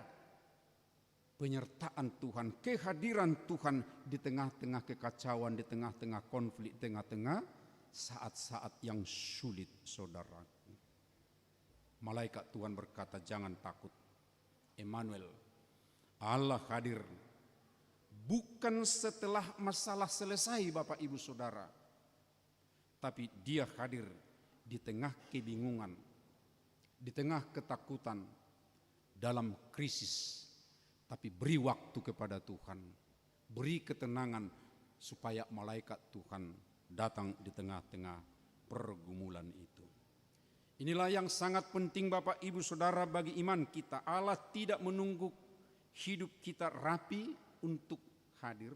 penyertaan Tuhan, kehadiran Tuhan di tengah-tengah kekacauan, di tengah-tengah konflik, di tengah-tengah saat-saat yang sulit saudara. Malaikat Tuhan berkata, jangan takut. Emmanuel, Allah hadir. Bukan setelah masalah selesai Bapak Ibu Saudara. Tapi dia hadir di tengah kebingungan. Di tengah ketakutan. Dalam krisis. Tapi beri waktu kepada Tuhan. Beri ketenangan supaya malaikat Tuhan datang di tengah-tengah pergumulan itu. Inilah yang sangat penting Bapak Ibu Saudara bagi iman kita. Allah tidak menunggu hidup kita rapi untuk hadir.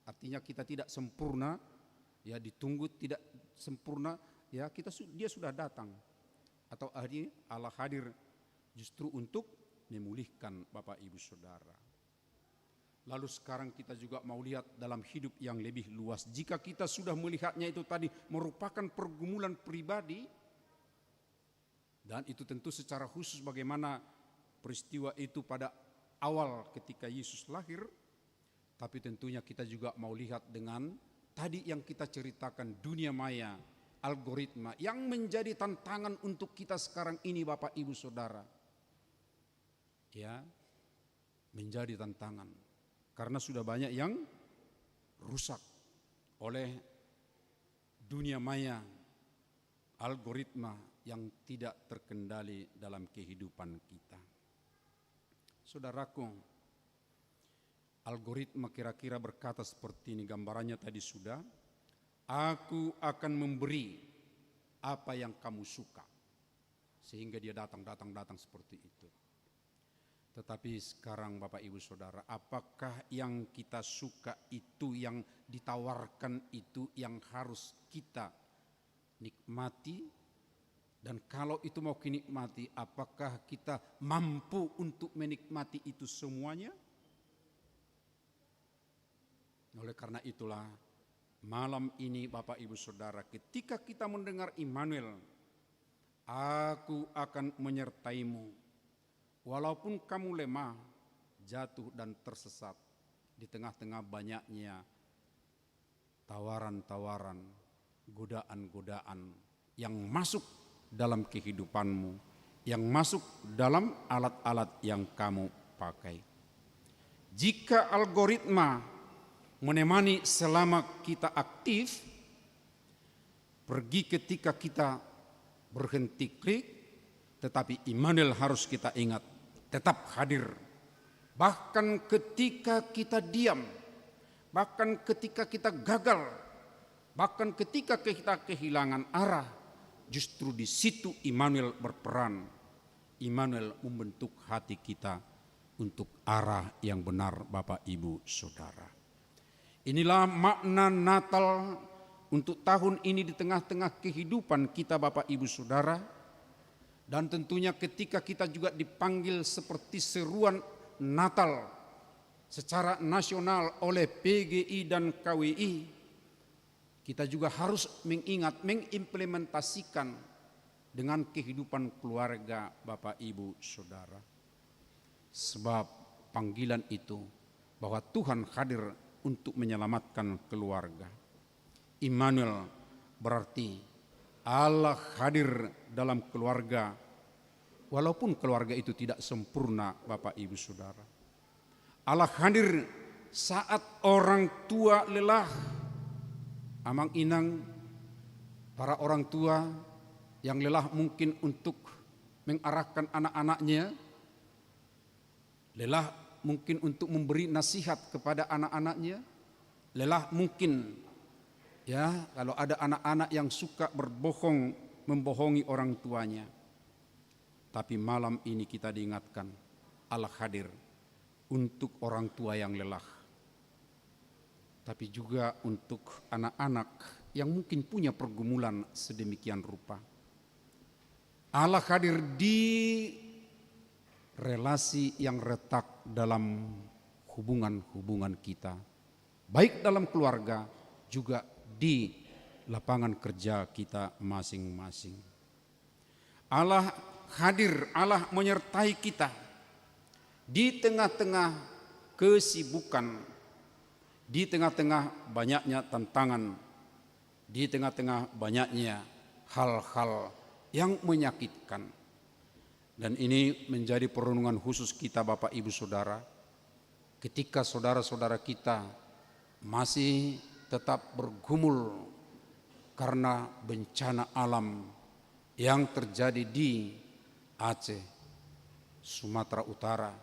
Artinya kita tidak sempurna, ya ditunggu tidak sempurna, ya dia sudah datang. Atau Allah hadir justru untuk memulihkan Bapak Ibu Saudara. Lalu sekarang kita juga mau lihat dalam hidup yang lebih luas. Jika kita sudah melihatnya itu tadi merupakan pergumulan pribadi, dan itu tentu secara khusus bagaimana peristiwa itu pada awal ketika Yesus lahir. Tapi tentunya kita juga mau lihat dengan tadi yang kita ceritakan dunia maya, algoritma yang menjadi tantangan untuk kita sekarang ini Bapak Ibu Saudara. Ya, menjadi tantangan. Karena sudah banyak yang rusak oleh dunia maya, algoritma yang tidak terkendali dalam kehidupan kita. Saudaraku, algoritma kira-kira berkata seperti ini, gambarannya tadi sudah, aku akan memberi apa yang kamu suka. Sehingga dia datang seperti itu. Tetapi sekarang Bapak Ibu Saudara, apakah yang kita suka itu, yang ditawarkan itu yang harus kita nikmati? Dan kalau itu mau dinikmati, apakah kita mampu untuk menikmati itu semuanya? Oleh karena itulah malam ini Bapak Ibu Saudara, ketika kita mendengar Immanuel, aku akan menyertaimu. Walaupun kamu lemah, jatuh dan tersesat di tengah-tengah banyaknya tawaran-tawaran, godaan-godaan yang masuk dalam kehidupanmu, yang masuk dalam alat-alat yang kamu pakai. Jika algoritma menemani selama kita aktif, pergi ketika kita berhenti klik, tetapi Immanuel harus kita ingat, tetap hadir. Bahkan ketika kita diam, bahkan ketika kita gagal, bahkan ketika kita kehilangan arah, justru di situ Immanuel berperan. Immanuel membentuk hati kita untuk arah yang benar, Bapak Ibu Saudara. Inilah makna Natal untuk tahun ini di tengah-tengah kehidupan kita, Bapak Ibu Saudara. Dan tentunya ketika kita juga dipanggil seperti seruan Natal secara nasional oleh PGI dan KWI, kita juga harus mengingat, mengimplementasikan dengan kehidupan keluarga, Bapak Ibu Saudara. Sebab panggilan itu bahwa Tuhan hadir untuk menyelamatkan keluarga. Immanuel berarti Allah hadir dalam keluarga, walaupun keluarga itu tidak sempurna, Bapak Ibu Saudara. Allah hadir saat orang tua lelah. Amang inang, para orang tua yang lelah mungkin untuk mengarahkan anak-anaknya, lelah mungkin untuk memberi nasihat kepada anak-anaknya, lelah mungkin ya kalau ada anak-anak yang suka berbohong, membohongi orang tuanya. Tapi malam ini kita diingatkan, Allah hadir untuk orang tua yang lelah, tapi juga untuk anak-anak yang mungkin punya pergumulan sedemikian rupa. Allah hadir di relasi yang retak dalam hubungan-hubungan kita, baik dalam keluarga juga di lapangan kerja kita masing-masing. Allah hadir, Allah menyertai kita di tengah-tengah kesibukan, di tengah-tengah banyaknya tantangan, di tengah-tengah banyaknya hal-hal yang menyakitkan. Dan ini menjadi perenungan khusus kita, Bapak Ibu Saudara, ketika saudara-saudara kita masih tetap bergumul karena bencana alam yang terjadi di Aceh, Sumatera Utara,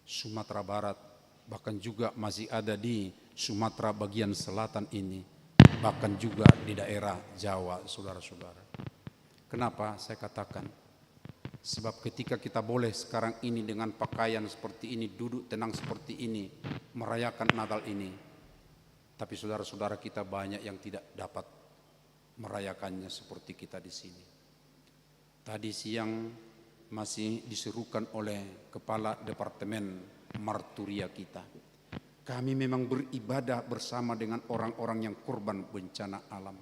Sumatera Barat, bahkan juga masih ada di Sumatera bagian selatan ini, bahkan juga di daerah Jawa, saudara-saudara. Kenapa saya katakan? Sebab ketika kita boleh sekarang ini dengan pakaian seperti ini, duduk tenang seperti ini, merayakan Natal ini, tapi saudara-saudara kita banyak yang tidak dapat merayakannya seperti kita di sini. Tadi siang masih diserukan oleh Kepala Departemen Marturia kita. Kami memang beribadah bersama dengan orang-orang yang korban bencana alam.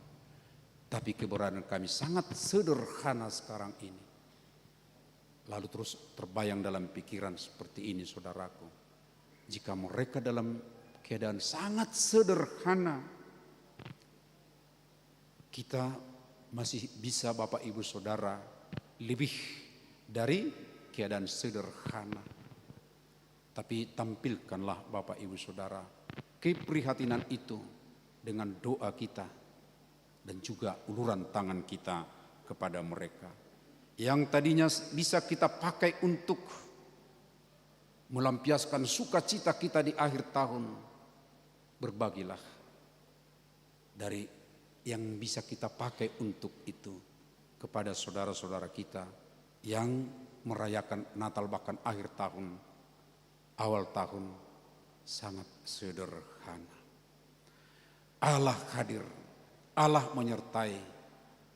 Tapi keberadaan kami sangat sederhana sekarang ini. Lalu terus terbayang dalam pikiran seperti ini, saudaraku. Jika mereka dalam keadaan sangat sederhana, kita masih bisa, Bapak Ibu Saudara, lebih dari keadaan sederhana. Tapi tampilkanlah, Bapak Ibu Saudara, keprihatinan itu dengan doa kita dan juga uluran tangan kita kepada mereka. Yang tadinya bisa kita pakai untuk melampiaskan sukacita kita di akhir tahun, berbagilah dari yang bisa kita pakai untuk itu kepada saudara-saudara kita yang merayakan Natal bahkan akhir tahun, awal tahun sangat sederhana. Allah hadir, Allah menyertai.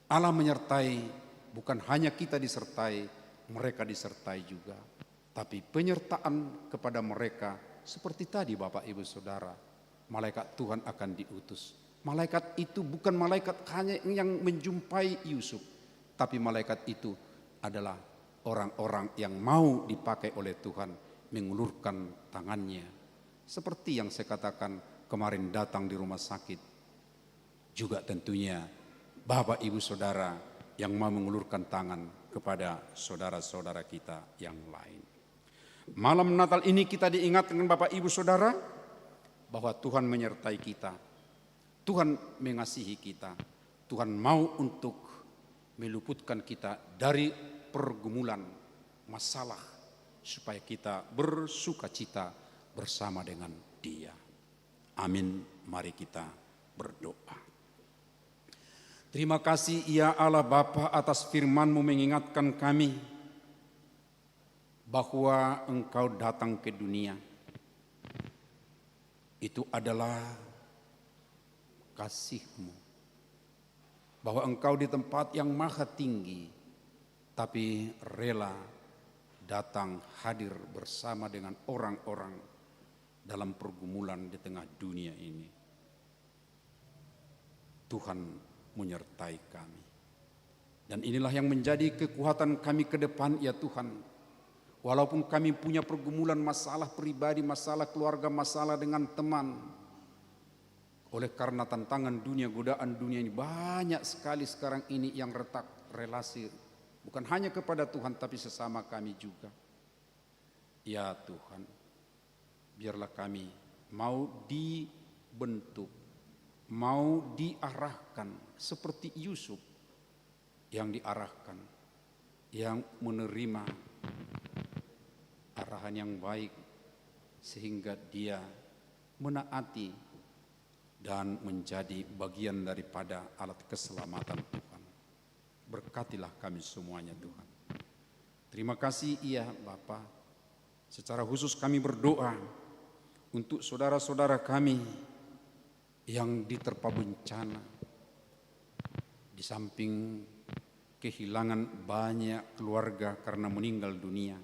Allah menyertai, bukan hanya kita disertai, mereka disertai juga. Tapi penyertaan kepada mereka seperti tadi, Bapak Ibu Saudara, malaikat Tuhan akan diutus. Malaikat itu bukan malaikat hanya yang menjumpai Yusuf, tapi malaikat itu adalah orang-orang yang mau dipakai oleh Tuhan mengulurkan tangannya. Seperti yang saya katakan kemarin datang di rumah sakit, juga tentunya Bapak Ibu Saudara yang mau mengulurkan tangan kepada saudara-saudara kita yang lain. Malam Natal ini kita diingatkan Bapak Ibu Saudara, bahwa Tuhan menyertai kita, Tuhan mengasihi kita, Tuhan mau untuk meluputkan kita dari pergumulan masalah supaya kita bersukacita bersama dengan Dia. Amin. Mari kita berdoa. Terima kasih ya Allah Bapa atas firman-Mu mengingatkan kami bahwa Engkau datang ke dunia. Itu adalah kasih-Mu. Bahwa Engkau di tempat yang maha tinggi, tapi rela datang hadir bersama dengan orang-orang dalam pergumulan di tengah dunia ini. Tuhan menyertai kami. Dan inilah yang menjadi kekuatan kami ke depan ya Tuhan. Walaupun kami punya pergumulan masalah pribadi, masalah keluarga, masalah dengan teman. Oleh karena tantangan dunia, godaan dunia ini banyak sekali sekarang ini yang retak relasi. Bukan hanya kepada Tuhan tapi sesama kami juga. Ya Tuhan, biarlah kami mau dibentuk, mau diarahkan seperti Yusuf yang diarahkan, yang menerima arahan yang baik sehingga dia menaati dan menjadi bagian daripada alat keselamatan Tuhan. Berkatilah kami semuanya Tuhan. Terima kasih ya Bapa. Secara khusus kami berdoa untuk saudara-saudara kami yang diterpa bencana. Di samping kehilangan banyak keluarga karena meninggal dunia,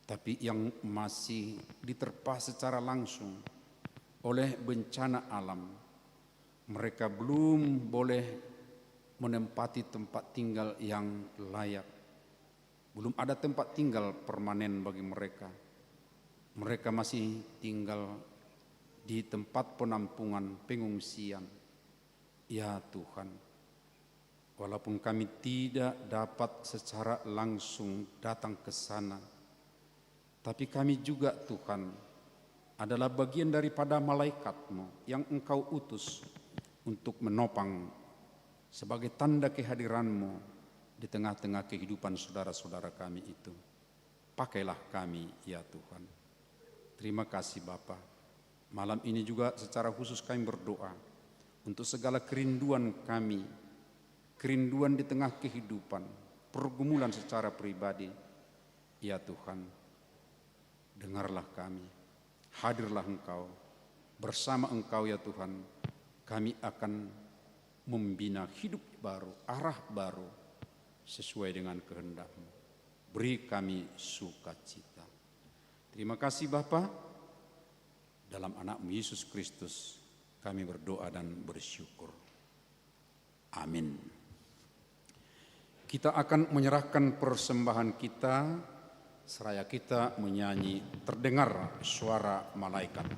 tapi yang masih diterpa secara langsung oleh bencana alam, mereka belum boleh menempati tempat tinggal yang layak. Belum ada tempat tinggal permanen bagi mereka. Mereka masih tinggal di tempat penampungan pengungsian. Ya Tuhan, walaupun kami tidak dapat secara langsung datang ke sana, tapi kami juga Tuhan adalah bagian daripada malaikat-Mu yang Engkau utus untuk menopang sebagai tanda kehadiran-Mu di tengah-tengah kehidupan saudara-saudara kami itu. Pakailah kami ya Tuhan. Terima kasih Bapa. Malam ini juga secara khusus kami berdoa untuk segala kerinduan kami, kerinduan di tengah kehidupan, pergumulan secara pribadi. Ya Tuhan, dengarlah kami, hadirlah Engkau, bersama Engkau ya Tuhan, kami akan membina hidup baru, arah baru, sesuai dengan kehendak-Mu. Beri kami sukacita. Terima kasih Bapa. Dalam anak-Mu Yesus Kristus kami berdoa dan bersyukur. Amin. Kita akan menyerahkan persembahan kita seraya kita menyanyi terdengar suara malaikat.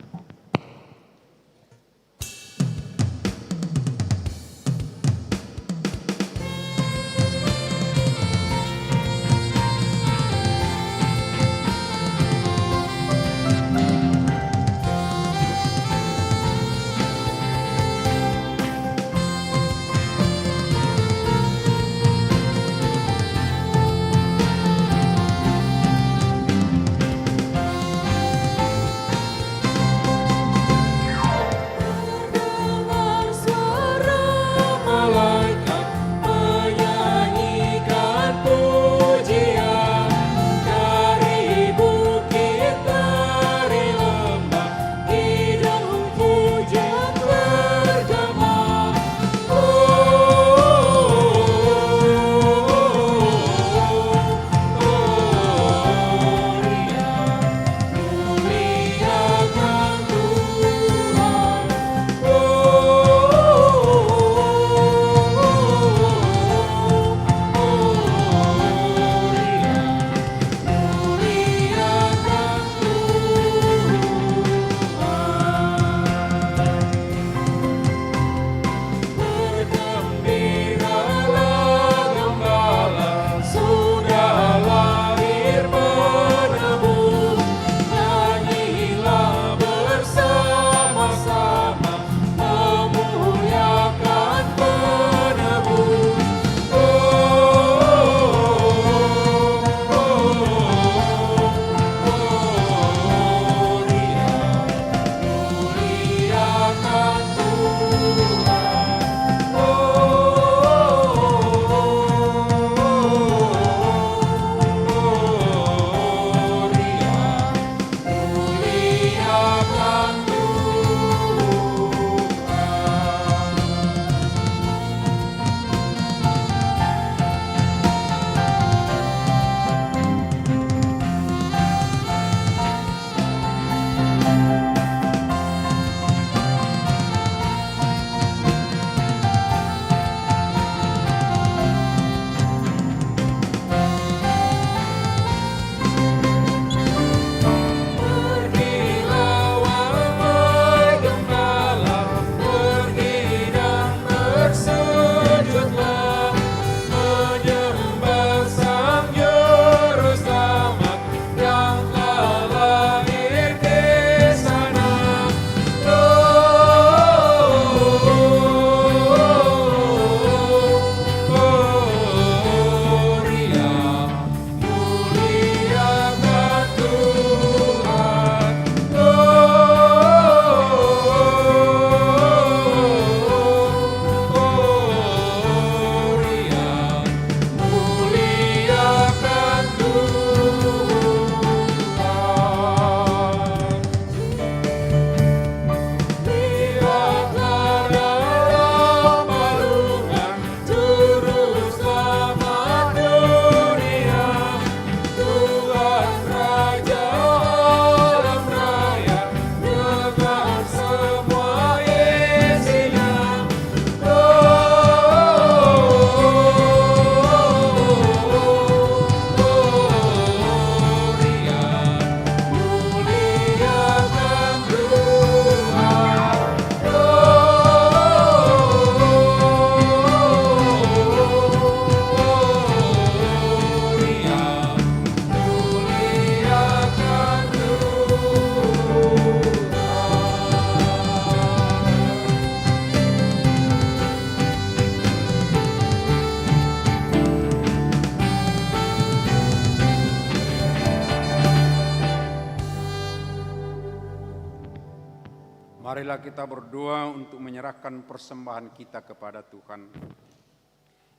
Marilah kita berdoa untuk menyerahkan persembahan kita kepada Tuhan.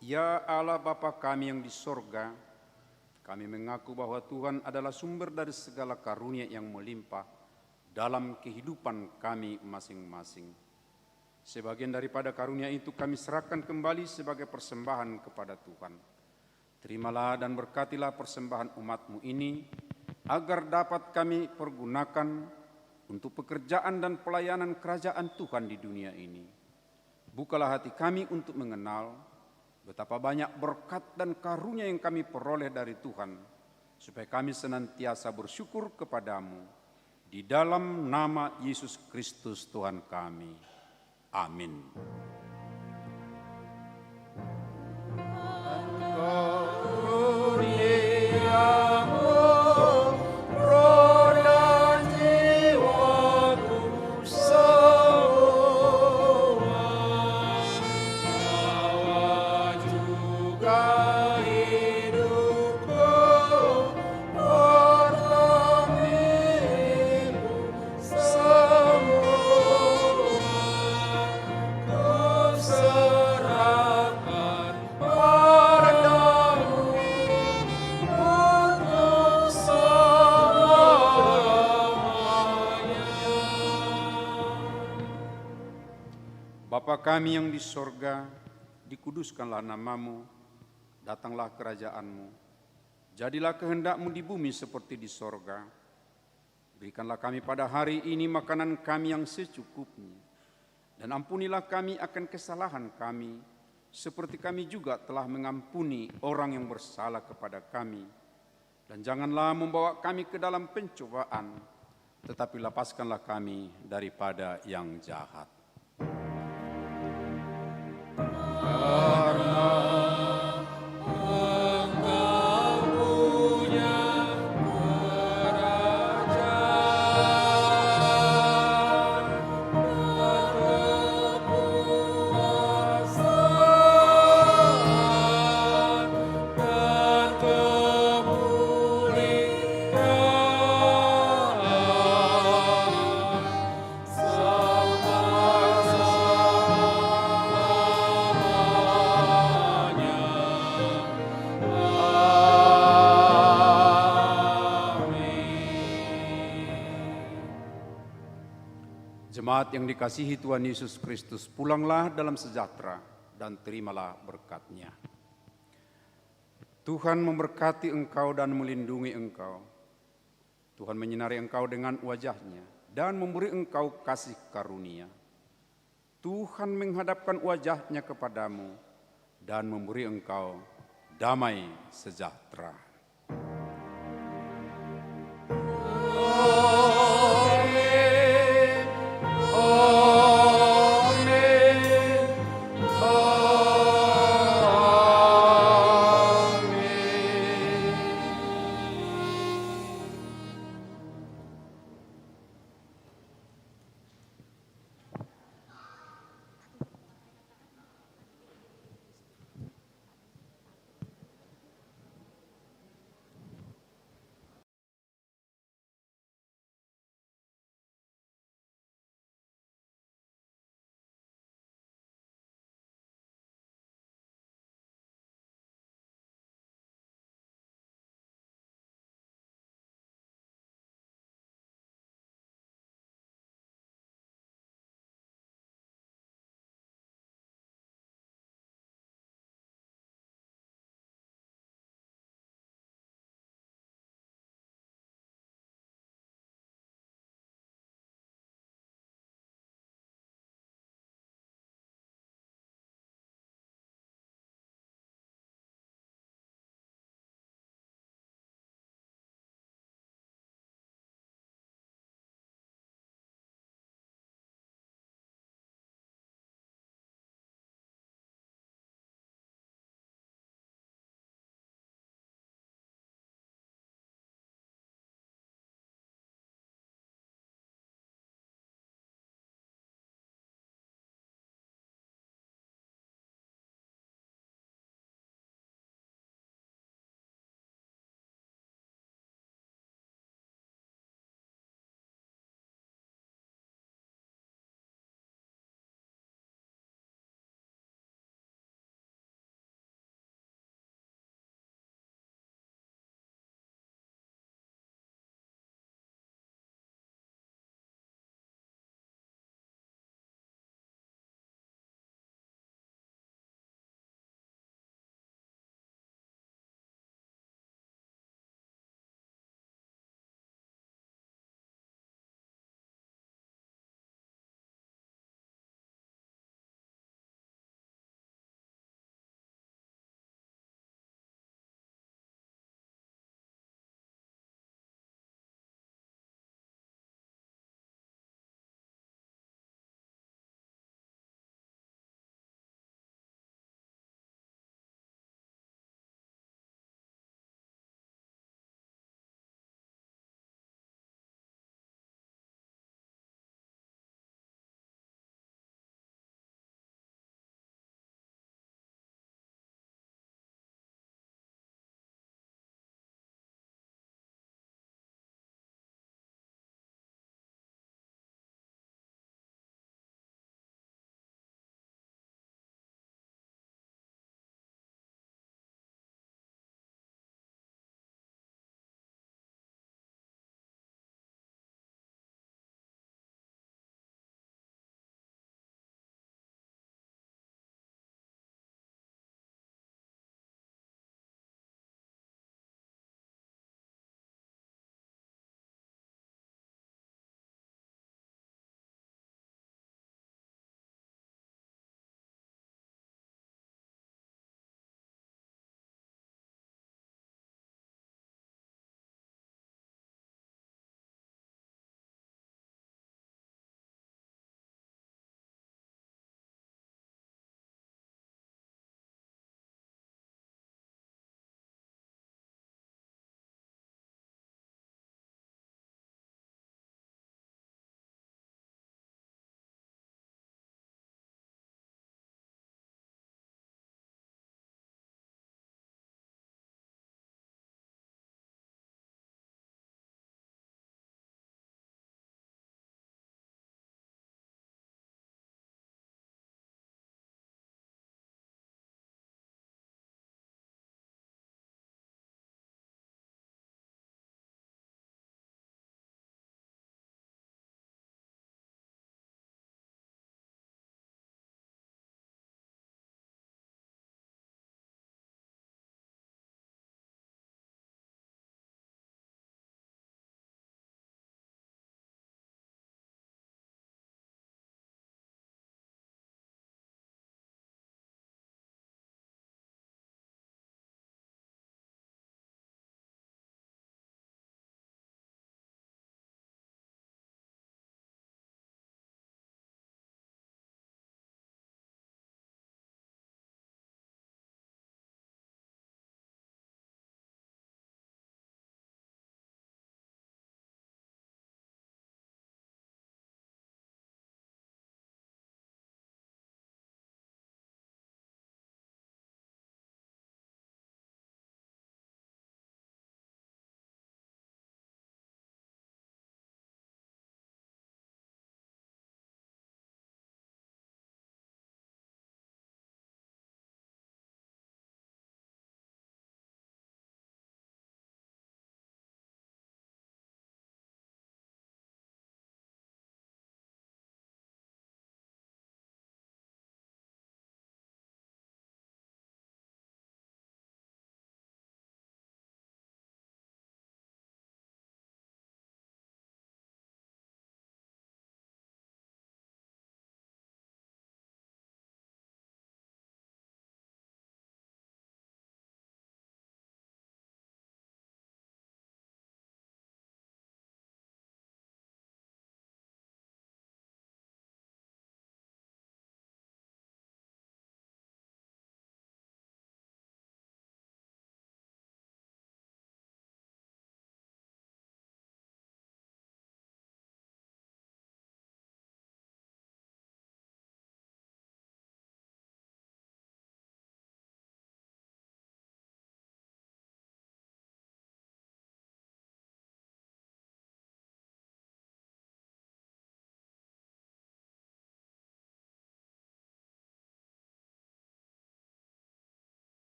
Ya Allah Bapa kami yang di sorga, kami mengaku bahwa Tuhan adalah sumber dari segala karunia yang melimpah dalam kehidupan kami masing-masing. Sebagian daripada karunia itu kami serahkan kembali sebagai persembahan kepada Tuhan. Terimalah dan berkatilah persembahan umat-Mu ini, agar dapat kami pergunakan untuk pekerjaan dan pelayanan kerajaan Tuhan di dunia ini. Bukalah hati kami untuk mengenal betapa banyak berkat dan karunia yang kami peroleh dari Tuhan, supaya kami senantiasa bersyukur kepadamu. Di dalam nama Yesus Kristus Tuhan kami. Amin. Bapa kami yang di sorga, dikuduskanlah namamu, datanglah kerajaanmu, jadilah kehendak-Mu di bumi seperti di sorga. Berikanlah kami pada hari ini makanan kami yang secukupnya, dan ampunilah kami akan kesalahan kami, seperti kami juga telah mengampuni orang yang bersalah kepada kami. Dan janganlah membawa kami ke dalam pencobaan, tetapi lepaskanlah kami daripada yang jahat. Jemaat yang dikasihi Tuhan Yesus Kristus, pulanglah dalam sejahtera dan terimalah berkat-Nya. Tuhan memberkati engkau dan melindungi engkau. Tuhan menyinari engkau dengan wajah-Nya dan memberi engkau kasih karunia. Tuhan menghadapkan wajah-Nya kepadamu dan memberi engkau damai sejahtera.